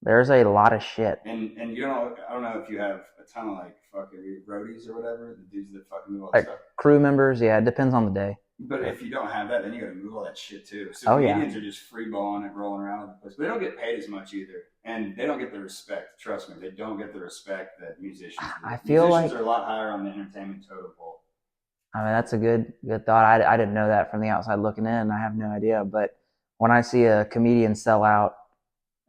There's a lot of shit. And you know, I don't know if you have a ton of like fucking roadies or whatever, the dudes that fucking do all that stuff. Crew members, yeah, it depends on the day. But if you don't have that, then you gotta move all that shit too. So comedians are just free balling it, rolling around the place. But they don't get paid as much either. And they don't get the respect. Trust me, they don't get the respect that musicians do. I feel musicians are a lot higher on the entertainment totem pole. I mean, that's a good thought. I didn't know that from the outside looking in. I have no idea. But when I see a comedian sell out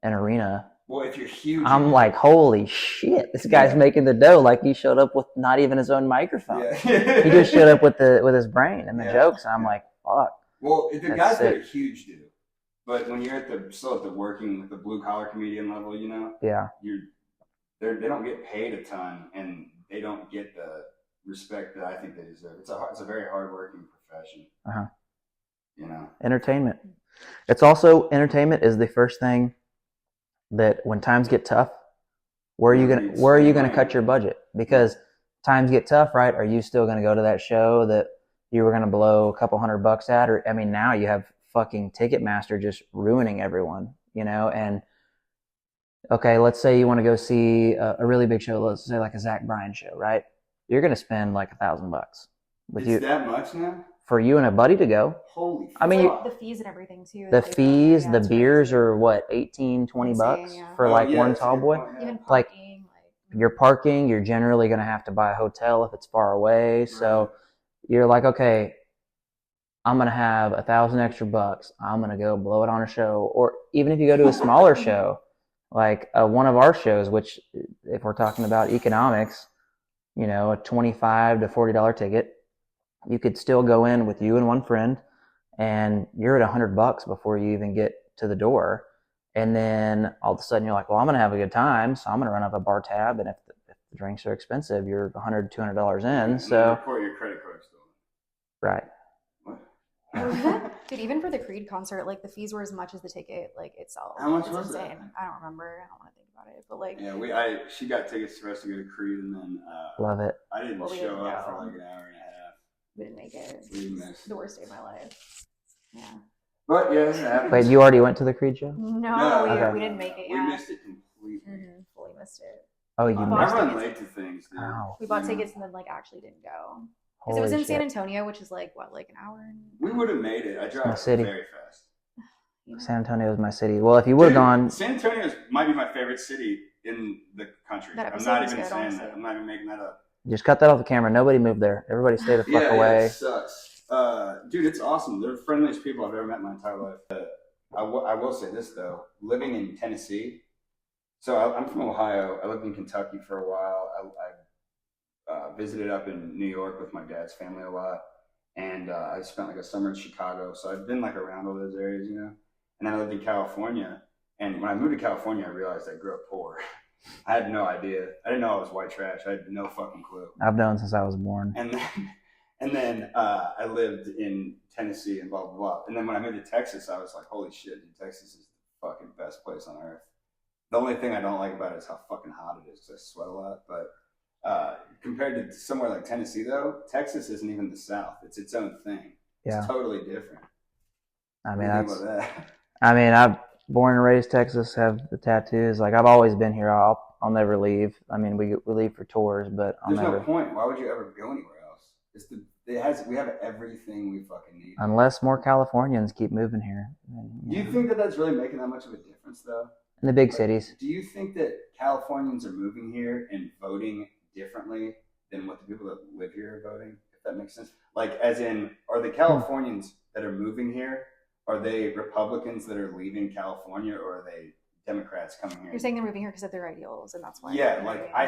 an arena, well, if you're huge, I'm like, holy shit, this guy's making the dough. Like he showed up with not even his own microphone. Yeah. He just showed up with his brain and the jokes. And I'm like, fuck. Well, the guys that are huge do. But when you're still at the working, the blue collar comedian level, you know, they don't get paid a ton, and they don't get the respect that I think they deserve. It's a very hard working profession. You know, entertainment. It's also entertainment is the first thing that when times get tough, where are you gonna cut your budget? Because times get tough, right? Are you still going to go to that show that you were going to blow a couple $100 at? Or, I mean, now you have fucking Ticketmaster just ruining everyone, you know? And okay, let's say you want to go see a really big show, let's say like a Zach Bryan show, right? You're going to spend like $1,000 with It's you that much now? for you and a buddy to go. Holy fuck. I mean, Like the fees and everything too. the that they throw in there, fees, yeah, the it's beers crazy. are what, 18, 20 Insane, bucks yeah. for like one that's a tall good boy. point, yeah. Even Like, parking, you're parking, you're generally going to have to buy a hotel if it's far away. So you're like, okay, I'm going to have $1,000 extra bucks. I'm going to go blow it on a show. Or even if you go to a smaller show, like one of our shows, which if we're talking about economics, you know, a $25 to $40 ticket, you could still go in with you and one friend and you're at $100 before you even get to the door. And then all of a sudden you're like, well, I'm going to have a good time. So I'm going to run up a bar tab. And if the drinks are expensive, you're $100, $200 in. And So, report your credit card still. right. dude, even for the Creed concert, like the fees were as much as the ticket, like itself. How much It's was insane. that? I don't remember. I don't want to think about it, but like, Yeah, she got tickets for us to go to Creed, and then Love it. I didn't Well, we show didn't up go. for like an hour and a half. we didn't make it. We missed. The worst day of my life. Yeah. But yeah, it happens. Wait, you already went to the Creed show? No, Okay. we didn't make it. We Yeah. missed it completely. Fully missed it. Oh, you I missed run it. late to things, dude. Wow. We bought Yeah. tickets and then like actually didn't go because it was Holy in San shit. Antonio, which is like what, like an hour. And, We would have made it. I my drive city. very fast. you know. San Antonio is my city. Well, if you would have Dude, gone, San Antonio might be my favorite city in the country. That I'm episode not was even good, saying honestly. that. I'm not even making that up. just cut that off the camera. Nobody moved there. Everybody stay the fuck away. Yeah, it sucks. Dude, it's awesome. They're the friendliest people I've ever met in my entire life. I will say this, though. Living in Tennessee, so I'm from Ohio. I lived in Kentucky for a while. I visited up in New York with my dad's family a lot. And I spent like a summer in Chicago. So I've been like around all those areas, you know. And then I lived in California. And when I moved to California, I realized I grew up poor. I had no idea. I didn't know I was white trash. I had no fucking clue. I've known since I was born. And then I lived in Tennessee and blah, blah, blah. And then when I moved to Texas, I was like, holy shit, dude, Texas is the fucking best place on earth. The only thing I don't like about it is how fucking hot it is because I sweat a lot. But compared to somewhere like Tennessee, though, Texas isn't even the South. It's its own thing. Yeah. It's totally different. I mean, What do you that's, think about that? I mean, I'm born and raised Texas, have the tattoos. Like, I've always been here. I'll never leave. I mean, we leave for tours, but I'll There's never. no point. Why would you ever go anywhere else? We have everything we fucking need. Unless more Californians keep moving here. Do you think that that's really making that much of a difference, though? In the big cities. Do you think that Californians are moving here and voting differently than what the people that live here are voting? If that makes sense. Like, as in, are the Californians that are moving here, are they Republicans that are leaving California, or are they Democrats coming here? You're saying they're moving here because of their ideals, and that's why. Yeah, like I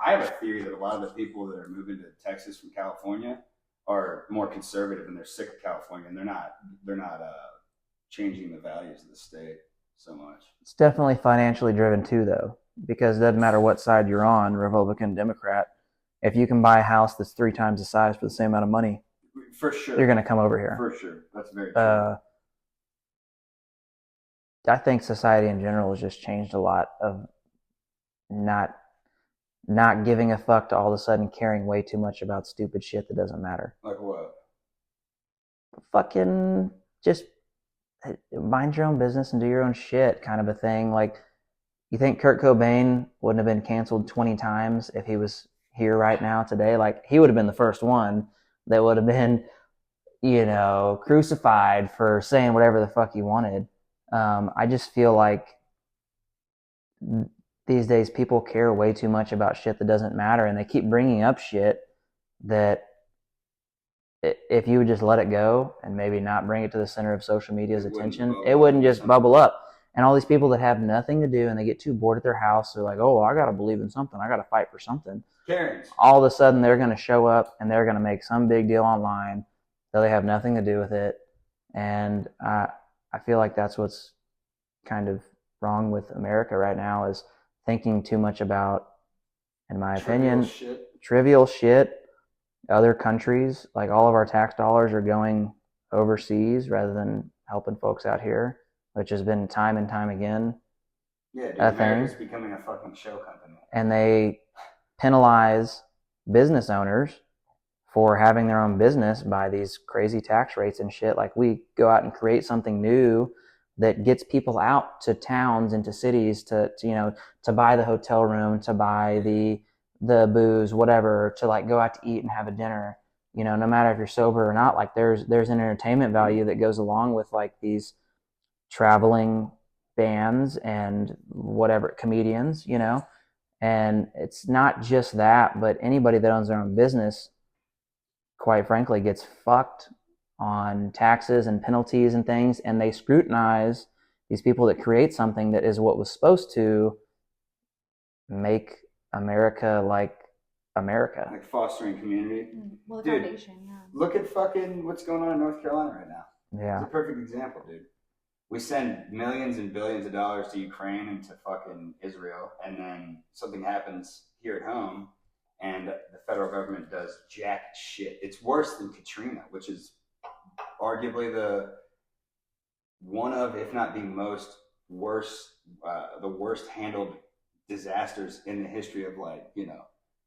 have a theory that a lot of the people that are moving to Texas from California are more conservative and they're sick of California, and they're not changing the values of the state so much. It's definitely financially driven too, though, because it doesn't matter what side you're on, Republican, Democrat. If you can buy a house that's 3 times the size for the same amount of money, For sure. you're going to come over here. For sure. That's very true. I think society in general has just changed a lot of not giving a fuck to all of a sudden caring way too much about stupid shit that doesn't matter. Like what? Fucking just mind your own business and do your own shit kind of a thing. Like, you think Kurt Cobain wouldn't have been canceled 20 times if he was here right now today? Like, he would have been the first one that would have been, you know, crucified for saying whatever the fuck he wanted. I just feel like these days people care way too much about shit that doesn't matter, and they keep bringing up shit that if you would just let it go and maybe not bring it to the center of social media's attention, it wouldn't just bubble up. And all these people that have nothing to do and they get too bored at their house, they're like, oh, I got to believe in something. I got to fight for something. Karens. All of a sudden, they're going to show up and they're going to make some big deal online, though they have nothing to do with it. And I feel like that's what's kind of wrong with America right now, is thinking too much about, in my opinion, trivial shit. Other countries, like all of our tax dollars are going overseas rather than helping folks out here, which has been time and time again. Yeah, dude, a thing. America's becoming a fucking show company. And they penalize business owners for having their own business by these crazy tax rates and shit. Like, we go out and create something new that gets people out to towns and to cities to to buy the hotel room, to buy the booze, whatever, to like go out to eat and have a dinner. No matter if you're sober or not, like there's an entertainment value that goes along with like these traveling bands and whatever comedians, and it's not just that, but anybody that owns their own business, quite frankly, gets fucked on taxes and penalties and things, and they scrutinize these people that create something that is what was supposed to make America like America. Like fostering community. Well, the Dude, foundation, yeah. Look at fucking what's going on in North Carolina right now. Yeah. It's a perfect example, dude. We send millions and billions of dollars to Ukraine and to fucking Israel, and then something happens here at home, and the federal government does jack shit. It's worse than Katrina, which is arguably the one of, if not the most worst, the worst handled disasters in the history of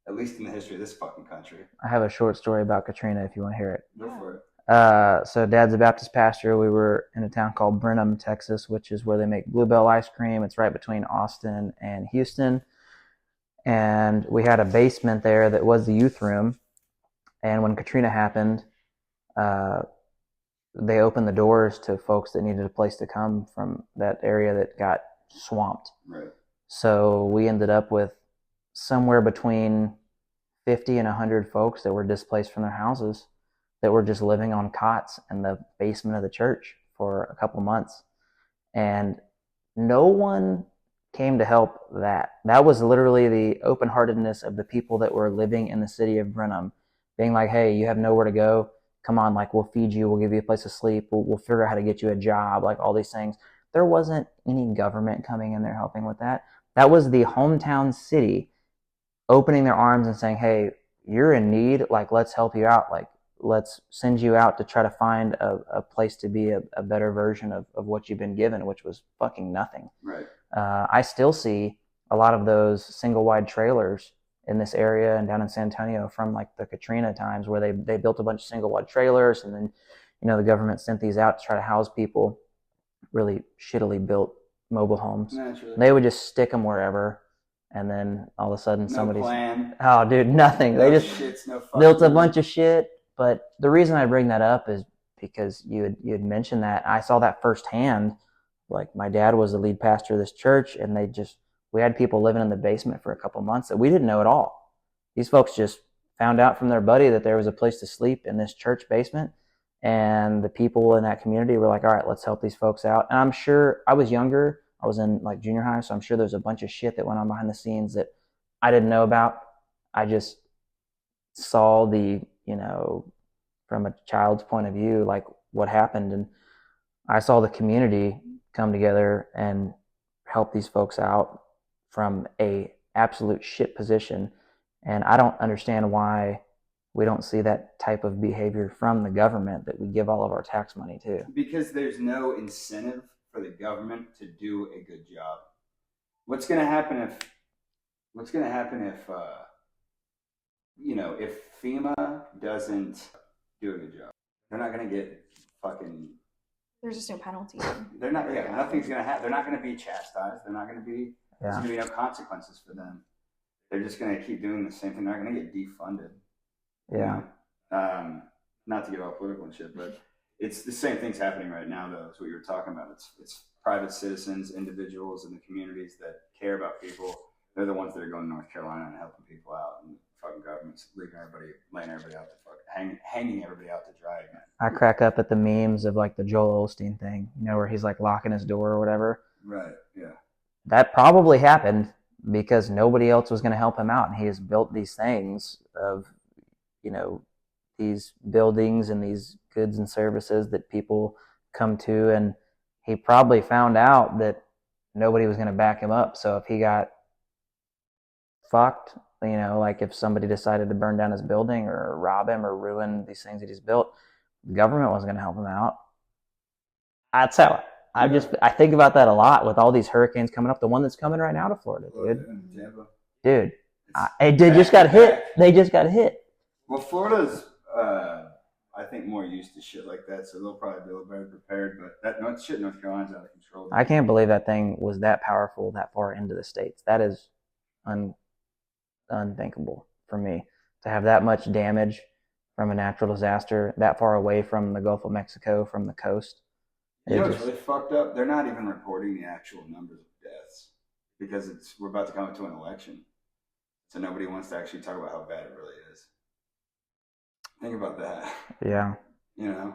at least in the history of this fucking country. I have a short story about Katrina if you want to hear it. Go for it. So Dad's a Baptist pastor. We were in a town called Brenham, Texas, which is where they make Bluebell ice cream. It's right between Austin and Houston. And we had a basement there that was the youth room. And when Katrina happened, they opened the doors to folks that needed a place to come from that area that got swamped. Right. So we ended up with somewhere between 50 and 100 folks that were displaced from their houses, that were just living on cots in the basement of the church for a couple months. And no one came to help that. That was literally the open-heartedness of the people that were living in the city of Brenham, being like, hey, you have nowhere to go. Come on, like, we'll feed you. We'll give you a place to sleep. We'll figure out how to get you a job, like all these things. There wasn't any government coming in there helping with that. That was the hometown city opening their arms and saying, hey, you're in need. Like, let's help you out. Like, let's send you out to try to find a place to be a better version of what you've been given, which was fucking nothing. Right. I still see a lot of those single wide trailers in this area and down in San Antonio from like the Katrina times, where they built a bunch of single wide trailers, and then the government sent these out to try to house people. Really shittily built mobile homes. Naturally. They would just stick them wherever, and then all of a sudden somebody's plan. Oh, dude, nothing. No They just shits, no built a bunch of shit. But the reason I bring that up is because you had mentioned that. I saw that firsthand. Like, my dad was the lead pastor of this church, and we had people living in the basement for a couple months that we didn't know at all. These folks just found out from their buddy that there was a place to sleep in this church basement, and the people in that community were like, all right, let's help these folks out. And I'm sure, I was younger. I was in like junior high, so I'm sure there's a bunch of shit that went on behind the scenes that I didn't know about. I just saw from a child's point of view, like what happened. And I saw the community come together and help these folks out from a absolute shit position. And I don't understand why we don't see that type of behavior from the government that we give all of our tax money to. Because there's no incentive for the government to do a good job. What's going to happen if if FEMA doesn't do a good job? They're not going to get fucking... There's just no penalty. They're not. Yeah, nothing's going to happen. They're not going to be chastised. They're not going to be... Yeah. There's going to be no consequences for them. They're just going to keep doing the same thing. They're not going to get defunded. Yeah. Not to get all political and shit, but it's the same thing's happening right now, though. It's what you were talking about. It's private citizens, individuals in the communities that care about people. They're the ones that are going to North Carolina and helping people out, and the fucking government's laying everybody out to hanging everybody out to dry again. I crack up at the memes of like the Joel Osteen thing, where he's like locking his door or whatever. Right. Yeah. That probably happened because nobody else was going to help him out, and he has built these things of, these buildings and these goods and services that people come to, and he probably found out that nobody was going to back him up. So if he got fucked, like if somebody decided to burn down his building or rob him or ruin these things that he's built, the government wasn't going to help him out. That's how I think about that a lot with all these hurricanes coming up. The one that's coming right now to Florida, dude. Tampa. Dude, They just got hit. They just got hit. Well, Florida's, I think, more used to shit like that, so they'll probably be a little better prepared. But that shit in North Carolina's out of control. I can't believe that thing was that powerful that far into the states. That is unthinkable for me to have that much damage from a natural disaster that far away from the Gulf of Mexico, from the coast. You know what's really fucked up? They're not even reporting the actual numbers of deaths because we're about to come into an election, so nobody wants to actually talk about how bad it really is. Think about that. Yeah. You know?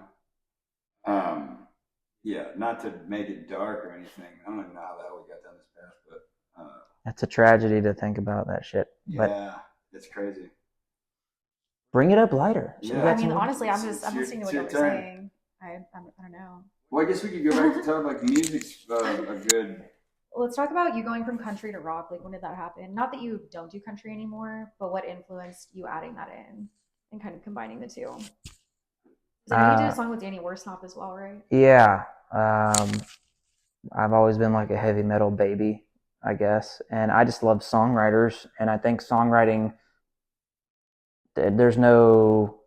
Yeah, not to make it dark or anything. I don't even know how the hell we got down this path, but It's a tragedy to think about that shit. But yeah, it's crazy. Bring it up lighter. Yeah. I mean, honestly, I'm listening to what you're saying. I don't know. Well, I guess we could go back to talk like music's a good. Let's talk about you going from country to rock. Like, when did that happen? Not that you don't do country anymore, but what influenced you adding that in and kind of combining the two? Because I know you did a song with Danny Worsnop as well, right? Yeah. I've always been like a heavy metal baby, I guess. And I just love songwriters. And I think songwriting, there's no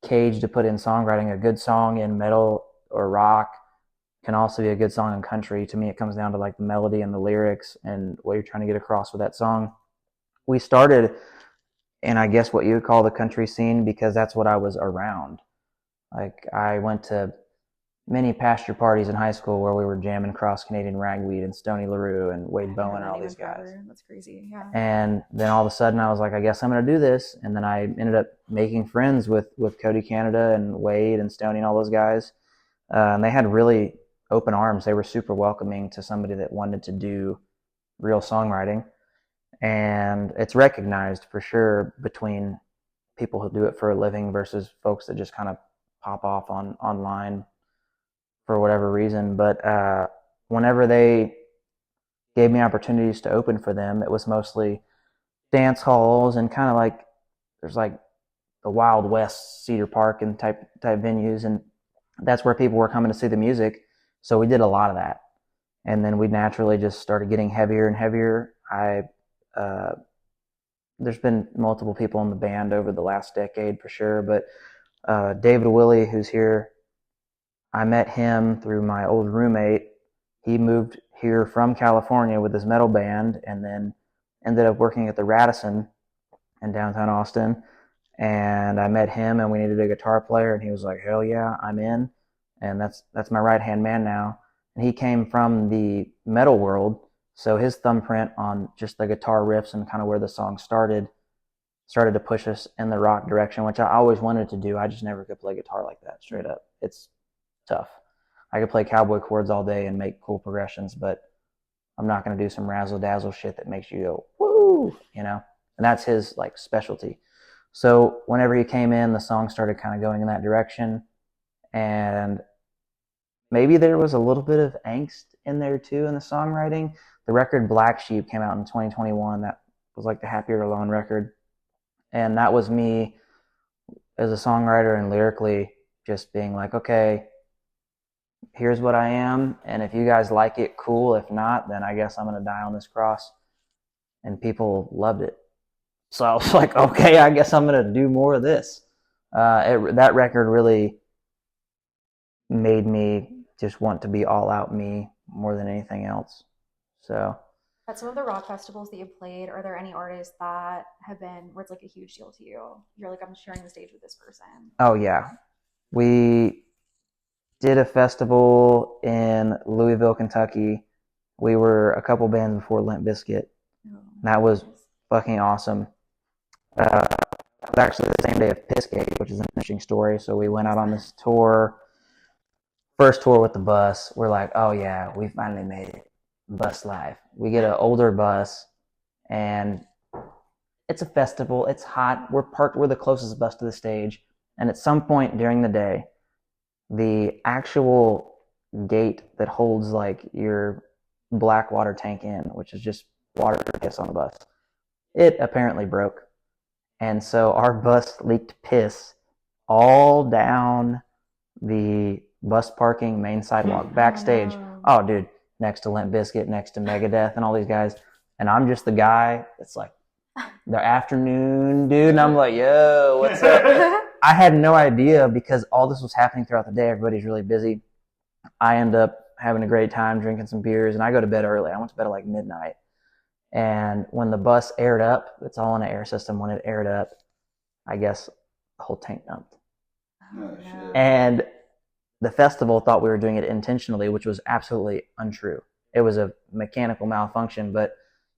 cage to put in songwriting. A good song in metal or rock can also be a good song in country. To me, it comes down to like the melody and the lyrics and what you're trying to get across with that song. We started in, I guess, what you would call the country scene because that's what I was around. Like, I went to many pasture parties in high school where we were jamming Cross Canadian Ragweed and Stoney LaRue and Wade Bowen and all these guys. That's crazy, yeah. And then all of a sudden I was like, I guess I'm going to do this. And then I ended up making friends with Cody Canada and Wade and Stoney and all those guys. And they had really open arms. They were super welcoming to somebody that wanted to do real songwriting. And it's recognized for sure between people who do it for a living versus folks that just kind of pop off online for whatever reason. But whenever they gave me opportunities to open for them, it was mostly dance halls and kind of like there's like the Wild West, Cedar Park and type venues, and that's where people were coming to see the music. So we did a lot of that, and then we naturally just started getting heavier and heavier. There's been multiple people in the band over the last decade for sure, but David Willie, who's here, I met him through my old roommate. He moved here from California with his metal band and then ended up working at the Radisson in downtown Austin. And I met him and we needed a guitar player and he was like, hell yeah, I'm in. And that's my right-hand man now. And he came from the metal world, so his thumbprint on just the guitar riffs and kind of where the song started to push us in the rock direction, which I always wanted to do. I just never could play guitar like that, straight up. It's tough. I could play cowboy chords all day and make cool progressions, but I'm not going to do some razzle-dazzle shit that makes you go, woo, you know? And that's his, like, specialty. So whenever he came in, the song started kind of going in that direction. And maybe there was a little bit of angst in there, too, in the songwriting. The record Black Sheep came out in 2021. That was, like, the Happier Alone record. And that was me as a songwriter and lyrically just being like, okay, here's what I am, and if you guys like it, cool. If not, then I guess I'm going to die on this cross. And people loved it. So I was like, okay, I guess I'm going to do more of this. That record really made me just want to be all out me more than anything else. So at some of the rock festivals that you played, are there any artists that have been where it's like a huge deal to you? You're like, I'm sharing the stage with this person. Oh yeah, we did a festival in Louisville, Kentucky. We were a couple bands before Limp Bizkit. That was fucking awesome. It was actually the same day of Pissgate, which is an interesting story. So we went out on this tour, first tour with the bus. We're like, oh yeah, we finally made it. Bus life. We get an older bus, and it's a festival. It's hot. We're the closest bus to the stage. And at some point during the day, the actual gate that holds like your black water tank in, which is just water piss on the bus, it apparently broke. And so our bus leaked piss all down the bus parking main sidewalk backstage. Oh, dude, next to Limp Bizkit, next to Megadeth and all these guys. And I'm just the guy that's like the afternoon, dude. And I'm like, yo, what's up? I had no idea because all this was happening throughout the day. Everybody's really busy. I end up having a great time drinking some beers, and I go to bed early. I went to bed at like midnight. And when the bus aired up, it's all in an air system. When it aired up, I guess the whole tank dumped. Oh, shit. And the festival thought we were doing it intentionally, which was absolutely untrue. It was a mechanical malfunction, but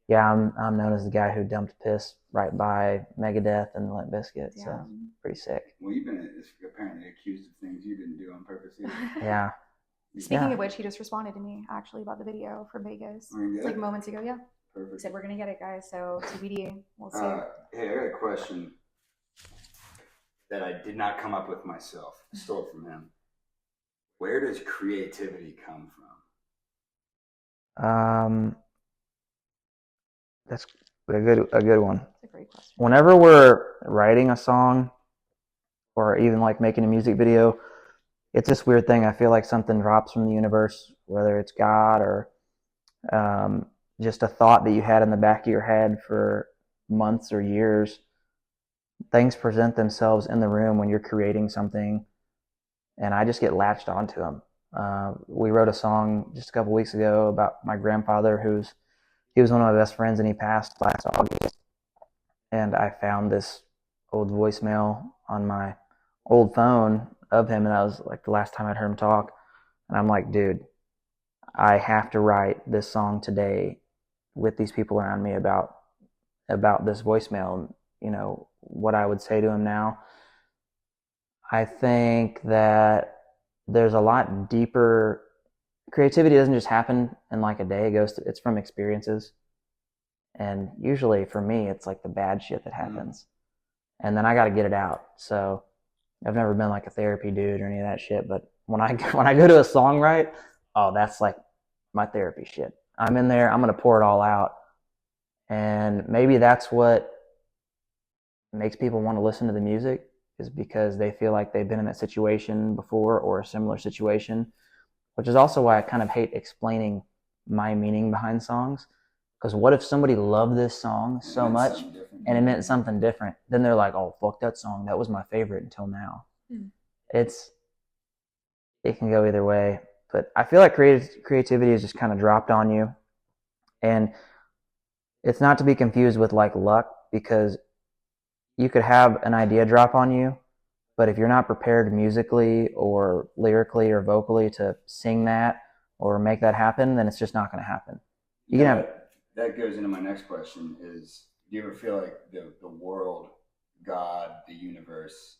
yeah, I'm known as the guy who dumped piss right by Megadeth and Limp Bizkit, so pretty sick. Well, you've been apparently accused of things you didn't do on purpose either. Yeah. Speaking of which, he just responded to me actually about the video from Vegas. Like moments ago, yeah. Perfect. He said we're gonna get it, guys. So TBD, we'll see. Hey, I got a question that I did not come up with myself. I stole it from him. Where does creativity come from? That's a good one. That's a great question. Whenever we're writing a song or even like making a music video, it's this weird thing. I feel like something drops from the universe, whether it's God or just a thought that you had in the back of your head for months or years. Things present themselves in the room when you're creating something, and I just get latched onto them. We wrote a song just a couple weeks ago about my grandfather, he was one of my best friends, and he passed last August. And I found this old voicemail on my old phone of him, and that was like the last time I'd heard him talk. And I'm like, dude, I have to write this song today with these people around me about this voicemail, and what I would say to him now. I think that there's a lot deeper. Creativity doesn't just happen in like a day. It's from experiences. And usually for me, it's like the bad shit that happens. And then I got to get it out. So I've never been like a therapy dude or any of that shit. But when I go to a song write, oh, that's like my therapy shit. I'm in there. I'm going to pour it all out. And maybe that's what makes people want to listen to the music, is because they feel like they've been in that situation before or a similar situation, which is also why I kind of hate explaining my meaning behind songs. Because what if somebody loved this song so much and it meant something different? Then they're like, oh, fuck that song. That was my favorite until now. It can go either way. But I feel like creativity is just kind of dropped on you. And it's not to be confused with like luck, because you could have an idea drop on you, but if you're not prepared musically or lyrically or vocally to sing that or make that happen, then it's just not going to happen. That goes into my next question is, do you ever feel like the world, God, the universe,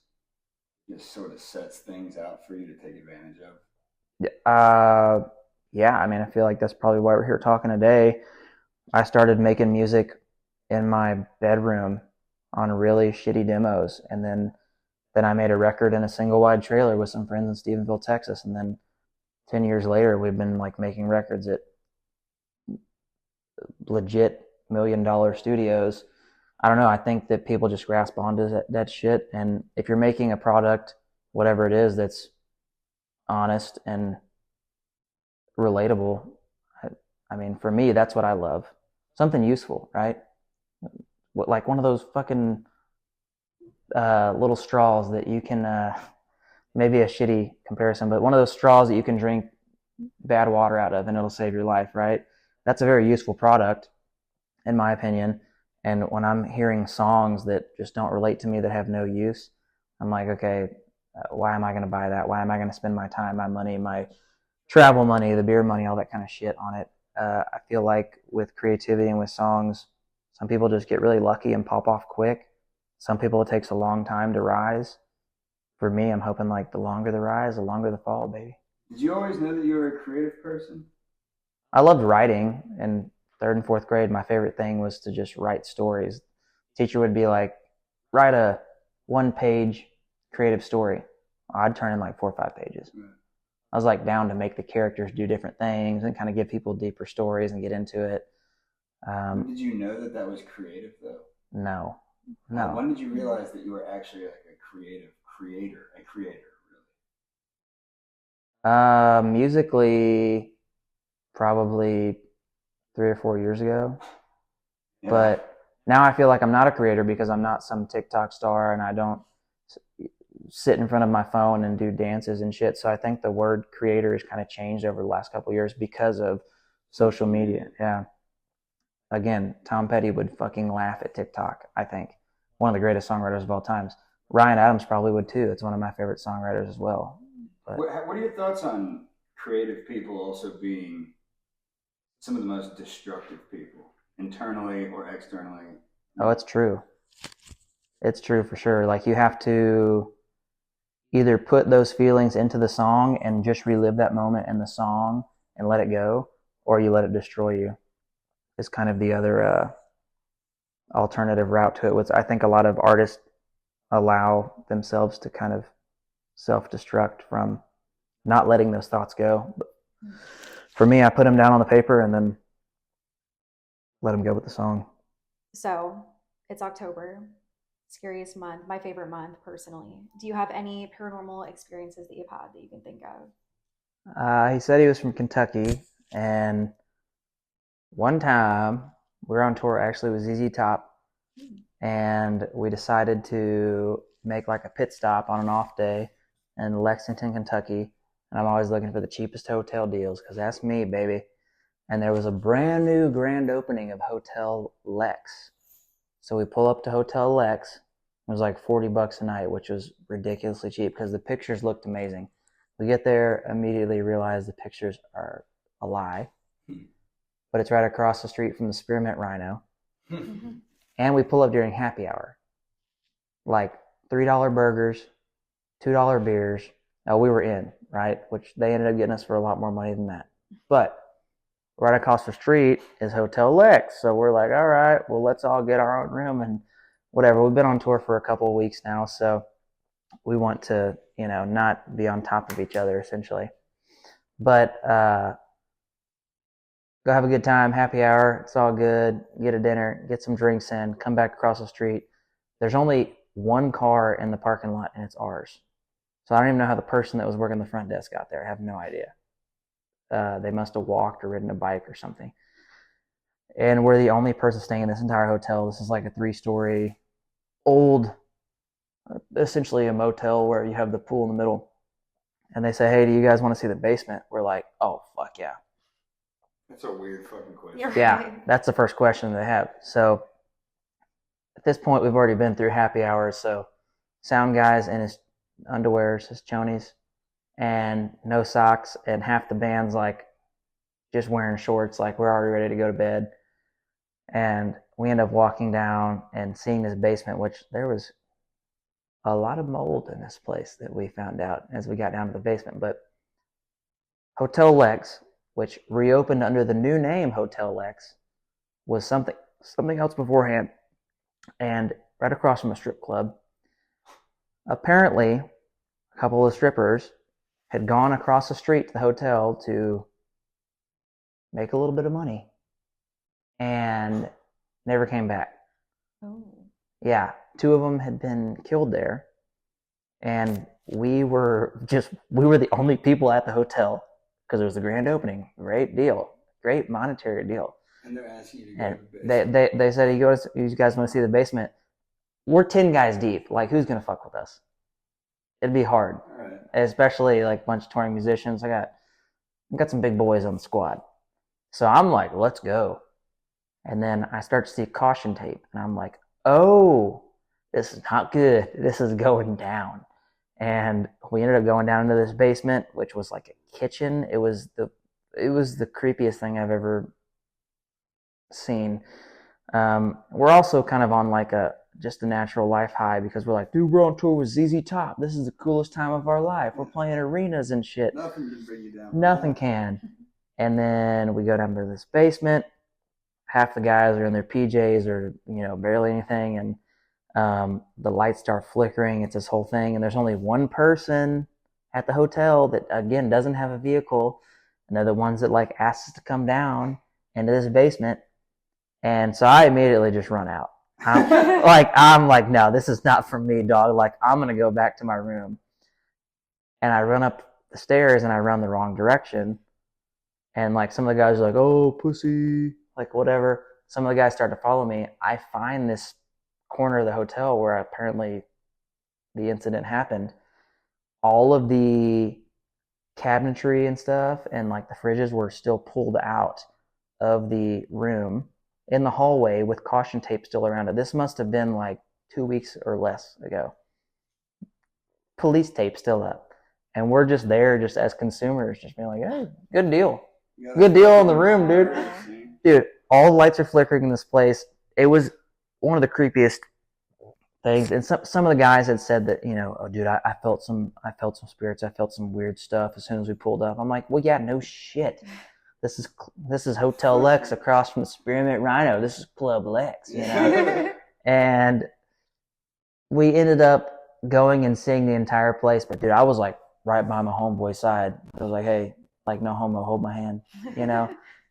just sort of sets things out for you to take advantage of? Yeah, I mean, I feel like that's probably why we're here talking today. I started making music in my bedroom on really shitty demos, and then I made a record in a single wide trailer with some friends in Stephenville, Texas, and then 10 years later we've been like making records at legit $1 million studios. I don't know, I think that people just grasp onto that shit, and if you're making a product, whatever it is, that's honest and relatable, I mean, for me, that's what I love. Something useful, right? Like one of those fucking little straws that you can, maybe a shitty comparison, but one of those straws that you can drink bad water out of and it'll save your life, right? That's a very useful product, in my opinion. And when I'm hearing songs that just don't relate to me, that have no use, I'm like, okay, why am I going to buy that? Why am I going to spend my time, my money, my travel money, the beer money, all that kind of shit on it? I feel like with creativity and with songs, some people just get really lucky and pop off quick. Some people, it takes a long time to rise. For me, I'm hoping like the longer the rise, the longer the fall, baby. Did you always know that you were a creative person? I loved writing. In third and fourth grade, my favorite thing was to just write stories. Teacher would be like, write a 1-page creative story. I'd turn in like 4 or 5 pages. Right. I was like down to make the characters do different things and kind of give people deeper stories and get into it. Did you know that was creative though? No. When did you realize that you were actually like a creator, really? Musically, probably 3 or 4 years ago. Yeah. But now I feel like I'm not a creator because I'm not some TikTok star and I don't sit in front of my phone and do dances and shit. So I think the word creator has kind of changed over the last couple of years because of social media. Yeah. Again, Tom Petty would fucking laugh at TikTok, I think. One of the greatest songwriters of all times. Ryan Adams probably would too. It's one of my favorite songwriters as well. But What are your thoughts on creative people also being some of the most destructive people, internally or externally? oh, it's true. It's true for sure. Like you have to either put those feelings into the song and just relive that moment in the song and let it go, or you let it destroy you. Is kind of the other alternative route to it. Which I think a lot of artists allow themselves to kind of self-destruct from not letting those thoughts go. But for me, I put them down on the paper and then let them go with the song. So it's October, scariest month, my favorite month personally. Do you have any paranormal experiences that you've had that you can think of? He said he was from Kentucky, and one time we were on tour actually with ZZ Top, and we decided to make like a pit stop on an off day in Lexington, Kentucky. And I'm always looking for the cheapest hotel deals because that's me, baby. And there was a brand new grand opening of Hotel Lex. So we pull up to Hotel Lex. It was like $40 a night, which was ridiculously cheap because the pictures looked amazing. We get there, immediately realize the pictures are a lie. But it's right across the street from the Spearmint Rhino. And we pull up during happy hour. Like $3 burgers, $2 beers. Now we were in, right? Which they ended up getting us for a lot more money than that. But right across the street is Hotel Lex. So we're like, all right, well, let's all get our own room and whatever. We've been on tour for a couple of weeks now, so we want to, not be on top of each other, essentially. But go have a good time, happy hour, it's all good, get a dinner, get some drinks in, come back across the street. There's only one car in the parking lot, and it's ours. So I don't even know how the person that was working the front desk got there. I have no idea. They must have walked or ridden a bike or something. And we're the only person staying in this entire hotel. This is like a 3-story old, essentially a motel where you have the pool in the middle. And they say, hey, do you guys want to see the basement? We're like, oh, fuck yeah. That's a weird fucking question. Yeah, that's the first question they have. So at this point, we've already been through happy hours. So sound guy's in his underwears, his chonies, and no socks, and half the band's like just wearing shorts, like we're already ready to go to bed. And we end up walking down and seeing this basement, which there was a lot of mold in this place that we found out as we got down to the basement. But Hotel Lex, which reopened under the new name Hotel Lex, was something else beforehand, and right across from a strip club. Apparently, a couple of strippers had gone across the street to the hotel to make a little bit of money and never came back. Oh. Yeah, 2 of them had been killed there, and we were the only people at the hotel because it was the grand opening. Great deal, great monetary deal. And they're asking you to go And to the basement. they said, you guys want to see the basement? We're 10 guys deep. Like, who's gonna fuck with us? It'd be hard, All right. especially like a bunch of touring musicians. I got some big boys on the squad, so I'm like, let's go. And then I start to see caution tape, and I'm like, oh, this is not good. This is going down. And we ended up going down into this basement, which was like a kitchen. It was the creepiest thing I've ever seen. We're also kind of on like just a natural life high because we're like, dude, we're on tour with ZZ Top. This is the coolest time of our life. We're playing arenas and shit. Nothing can bring you down. Nothing can. And then we go down to this basement. Half the guys are in their PJs or, barely anything. And the lights start flickering. It's this whole thing. And there's only one person at the hotel that, again, doesn't have a vehicle. And they're the ones that, like, asked us to come down into this basement. And so I immediately just run out. I'm like, no, this is not for me, dog. Like, I'm going to go back to my room. And I run up the stairs and I run the wrong direction. And like some of the guys are like, oh, pussy, like whatever. some of the guys start to follow me. I find this corner of the hotel where apparently the incident happened. All of the cabinetry and stuff and like the fridges were still pulled out of the room in the hallway with caution tape still around it. This must have been like 2 weeks or less ago. Police tape still up. And we're just there just as consumers, just being like, hey, good deal. Good deal on the room, dude. Dude, all the lights are flickering in this place. It was one of the creepiest things. And some of the guys had said that, oh dude, I felt some spirits, I felt some weird stuff as soon as we pulled up. I'm like, well, yeah, no shit. This is Hotel Lex across from the Spearmint Rhino. This is Club Lex, And we ended up going and seeing the entire place. But dude, I was like right by my homeboy's side. I was like, hey, like no homo, hold my hand,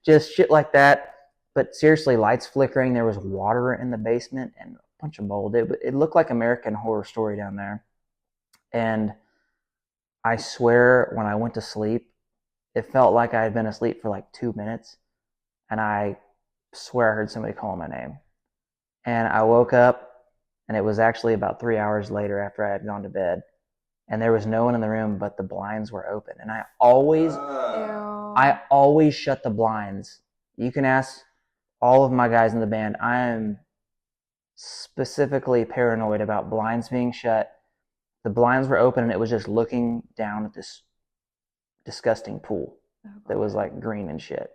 just shit like that. But seriously, lights flickering. There was water in the basement and a bunch of mold. It looked like American Horror Story down there. And I swear when I went to sleep, it felt like I had been asleep for like 2 minutes. And I swear I heard somebody calling my name. And I woke up, and it was actually about 3 hours later after I had gone to bed. And there was no one in the room, but the blinds were open. And I always shut the blinds. You can ask all of my guys in the band. I am specifically paranoid about blinds being shut. The blinds were open, and it was just looking down at this disgusting pool that was like green and shit.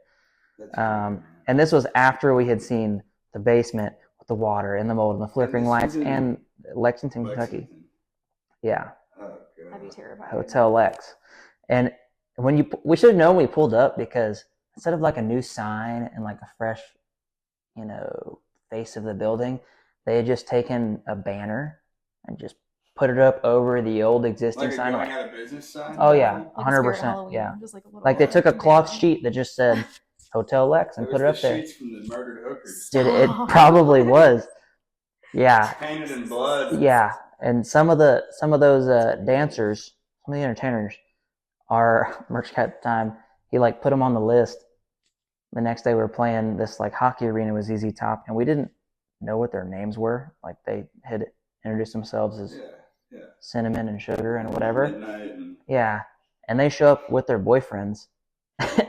And this was after we had seen the basement with the water and the mold and the flickering lights and Lexington, Kentucky. Yeah. Oh, God. That'd be terrifying. Hotel Lex. And we should have known when we pulled up, because instead of like a new sign and like a fresh, face of the building, they had just taken a banner and just put it up over the old existing sign. Like out of business sign? Oh yeah, Like 100%. Yeah. Just like a little Like they took a cloth down. sheet that just said Hotel Lex and put it up there. Sheets from the murdered hookers. Dude, it probably was. Yeah. Painted in blood. Yeah. And some of those dancers, some of the entertainers, our merch guy at the time, he like put them on the list. The next day we were playing this like hockey arena with ZZ Top, and we didn't know what their names were. Like they had introduced themselves as Cinnamon and Sugar and whatever. Yeah. And they show up with their boyfriends.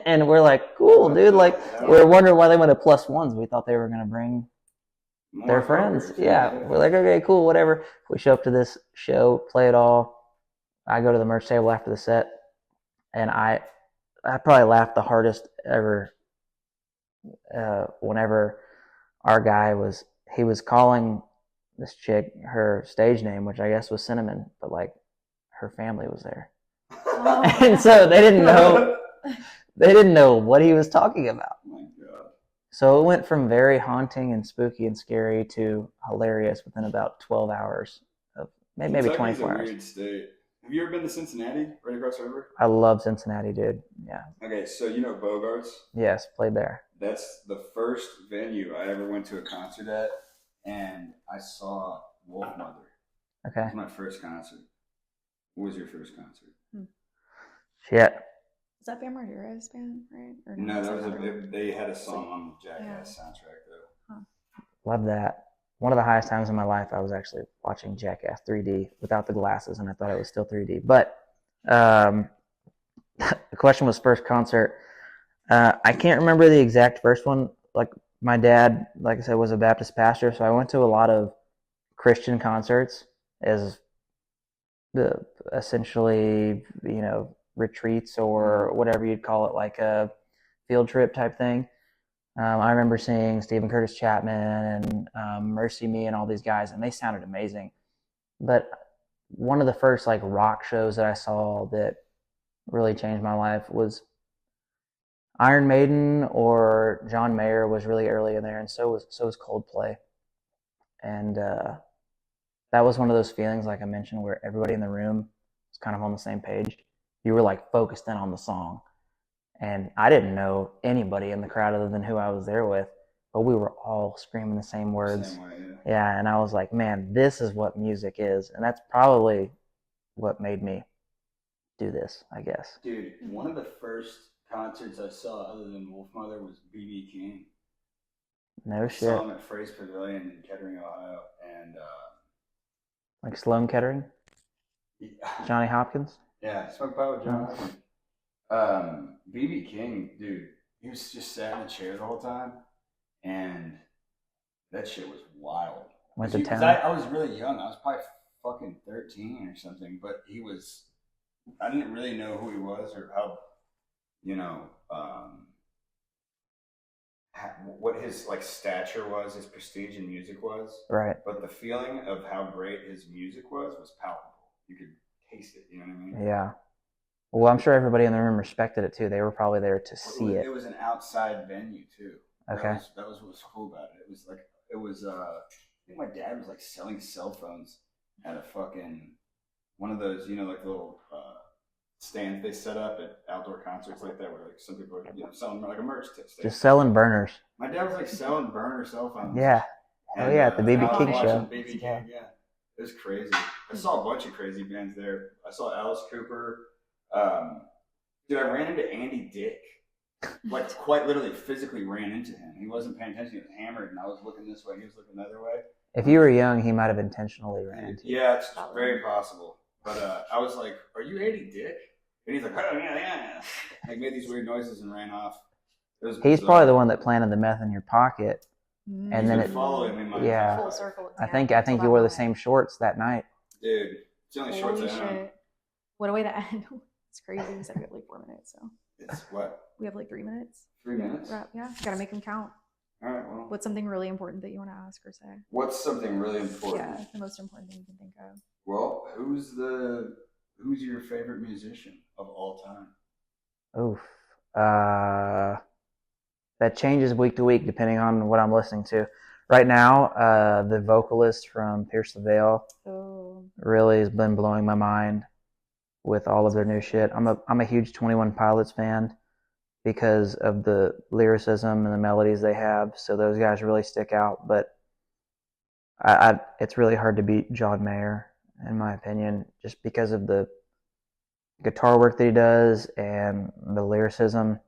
And we're like, cool, dude. Like, we were wondering why they went to plus ones. We thought they were going to bring their friends. Yeah. We're like, okay, cool, whatever. We show up to this show, play it all. I go to the merch table after the set, and I probably laughed the hardest ever whenever our guy was calling this chick her stage name, which I guess was Cinnamon, but like her family was there. Oh. And so they didn't know what he was talking about. Oh my God. So it went from very haunting and spooky and scary to hilarious within about 12 hours of maybe 24 hours. Weird state. Have you ever been to Cincinnati, right across the river? I love Cincinnati, dude. Yeah. Okay, so you know Bogarts? Yes, played there. That's the first venue I ever went to a concert at, and I saw Wolfmother. Okay. It was my first concert. What was your first concert? Shit. Is that Bam Margera's band, right? Or no, they had a song on the Jackass soundtrack, though. Huh. Love that. One of the highest times in my life, I was actually watching Jackass 3D without the glasses, and I thought it was still 3D. But the question was first concert. I can't remember the exact first one. Like my dad, like I said, was a Baptist pastor, so I went to a lot of Christian concerts as essentially, retreats or whatever you'd call it, like a field trip type thing. I remember seeing Stephen Curtis Chapman and Mercy Me and all these guys, and they sounded amazing. But one of the first like rock shows that I saw that really changed my life was Iron Maiden, or John Mayer was really early in there, and so was Coldplay. And that was one of those feelings, like I mentioned, where everybody in the room was kind of on the same page. You were like focused in on the song. And I didn't know anybody in the crowd other than who I was there with, but we were all screaming the same words. Same way, yeah, and I was like, man, this is what music is. And that's probably what made me do this, I guess. Dude, one of the first concerts I saw other than Wolfmother was B.B. King. No I shit. saw him at Fraser Pavilion in Kettering, Ohio, and Like Sloan Kettering, Johnny Hopkins. yeah, smoked pot with John Hopkins. BB King, dude, he was just sat in a chair the whole time, and that shit was wild. Went to Because town. I was really young. I was probably fucking 13 or something, but I didn't really know who he was or how, you know, what his like stature was, his prestige in music was. Right. But the feeling of how great his music was palpable. You could taste it. You know what I mean? Yeah. Well, I'm sure everybody in the room respected it too. They were probably there to see it. It was an outside venue too. Okay. That was what was cool about it. I think my dad was like selling cell phones at a fucking one of those, like little stands they set up at outdoor concerts like that, where like some people are, selling like a merch stand. Just selling burners. My dad was like selling burner cell phones. Yeah. Oh yeah, at the BB King show. BB King, yeah. It was crazy. I saw a bunch of crazy bands there. I saw Alice Cooper. Dude, I ran into Andy Dick. Like quite literally physically ran into him. He wasn't paying attention. He was hammered, and I was looking this way. He was looking the other way. If you were young, he might have intentionally ran into you. Yeah, it's very possible. But I was like, "Are you Andy Dick?" And he's like, "Oh yeah." Like made these weird noises and ran off. He's probably the one that planted the meth in your pocket, and then it following me. Yeah, full circle. I think you wore the same shorts that night. Dude, it's the only shorts I own. What a way to end. It's crazy. We said we have like 4 minutes, so. It's what? We have like 3 minutes. 3 minutes? Yeah, gotta make them count. All right, well. What's something really important that you want to ask or say? What's something really important? Yeah, the most important thing you can think of. Well, who's your favorite musician of all time? Oof. That changes week to week depending on what I'm listening to. Right now, the vocalist from Pierce the Veil really has been blowing my mind with all of their new shit. I'm a huge 21 Pilots fan because of the lyricism and the melodies they have. So those guys really stick out. But it's really hard to beat John Mayer, in my opinion, just because of the guitar work that he does and the lyricism.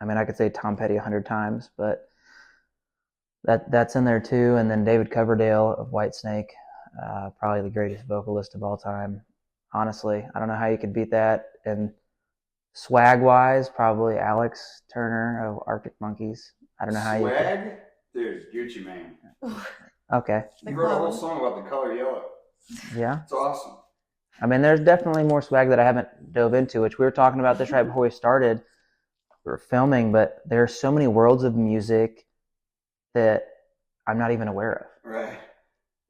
I mean, I could say Tom Petty 100 times, but that's in there too. And then David Coverdale of Whitesnake, probably the greatest vocalist of all time. Honestly, I don't know how you could beat that. And swag-wise, probably Alex Turner of Arctic Monkeys. I don't know how you could. Dude, Gucci Mane. Okay. You wrote a whole song about the color yellow. Yeah. It's awesome. I mean, there's definitely more swag that I haven't dove into, which we were talking about this right before we started. We were filming, but there are so many worlds of music that I'm not even aware of. Right.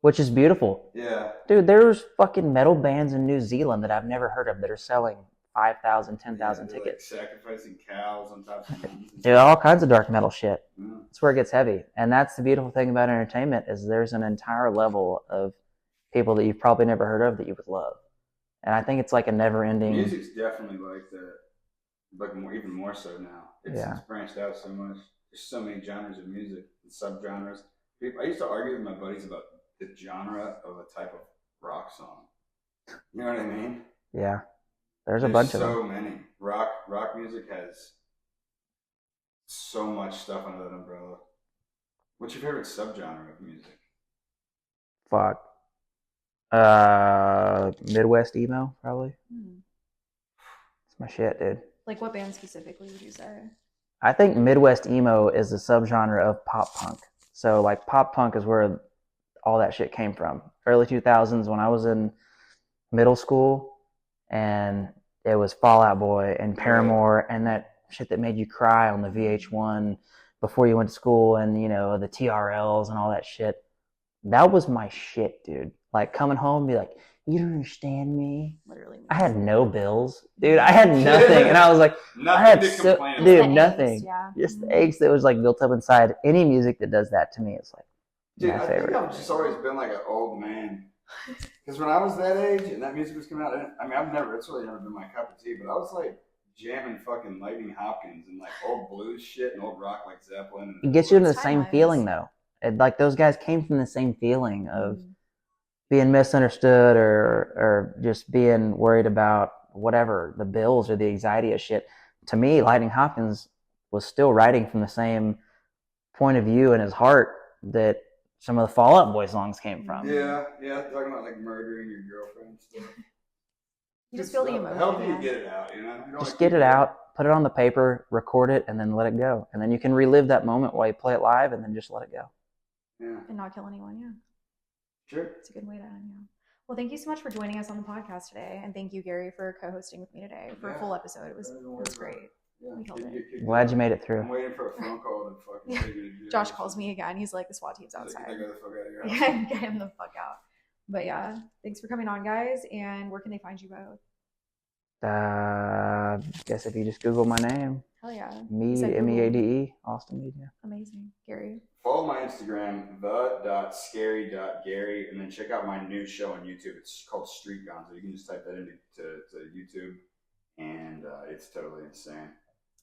Which is beautiful. Yeah. Dude, there's fucking metal bands in New Zealand that I've never heard of that are selling 5,000, 10,000 tickets. Like sacrificing cows on top of mountains. Dude, all kinds of dark metal shit. That's where it gets heavy. And that's the beautiful thing about entertainment is there's an entire level of people that you've probably never heard of that you would love. And I think it's like a never-ending... Music's definitely like that. Like even more so now. It's branched out so much. There's so many genres of music and subgenres. I used to argue with my buddies about the genre of a type of rock song. You know what I mean? Yeah. There's a bunch of them. So many. Rock music has so much stuff under that umbrella. What's your favorite subgenre of music? Fuck. Midwest emo, probably. It's my shit, dude. Like what band specifically would you say? I think Midwest emo is a subgenre of pop punk. So like pop punk is where all that shit came from. Early 2000s when I was in middle school, and it was Fall Out Boy and Paramore and that shit that made you cry on the VH1 before you went to school, and the TRLs and all that shit. That was my shit, dude. Like coming home and be like, you don't understand me. Literally. I had no bills, dude. I had nothing, and I was like, nothing. Yeah. Just the angst that was like built up inside. Any music that does that to me is like my favorite. I think I've just always been like an old man. Because when I was that age and that music was coming out, it's really never been my cup of tea, but I was like jamming fucking Lightning Hopkins and like old blues shit and old rock like Zeppelin. It gets you into the same feeling though. Like those guys came from the same feeling of being misunderstood or just being worried about whatever, the bills or the anxiety of shit. To me, Lightning Hopkins was still writing from the same point of view in his heart that some of the Fall Out Boy songs came from. Yeah, talking about like murdering your girlfriend and stuff. You just feel the emotion. Help you get it out, you know? You just get it out, put it on the paper, record it, and then let it go. And then you can relive that moment while you play it live, and then just let it go. Yeah. And not kill anyone, yeah. Sure. It's a good way to end, yeah. Well, thank you so much for joining us on the podcast today. And thank you, Gary, for co-hosting with me today for a full episode. It was great. Yeah. We killed it. Glad you made it through. I'm waiting for a phone call to fucking take me to jail. Josh calls me again. He's like, the SWAT team's outside. Get the fuck out of your house. Yeah, get him the fuck out. But yeah, thanks for coming on, guys. And where can they find you both? Guess if you just Google my name. Hell yeah. Meade, M-E-A-D-E, Austin Meade. Yeah. Amazing. Gary? Follow my Instagram, the.scary.gary, and then check out my new show on YouTube. It's called Street Gonzo. You can just type that into YouTube, and it's totally insane.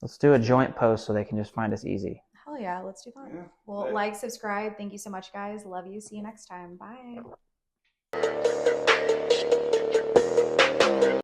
Let's do a joint post so they can just find us easy. Hell yeah, let's do that. Yeah. Well, like, subscribe. Thank you so much, guys. Love you. See you next time. Bye.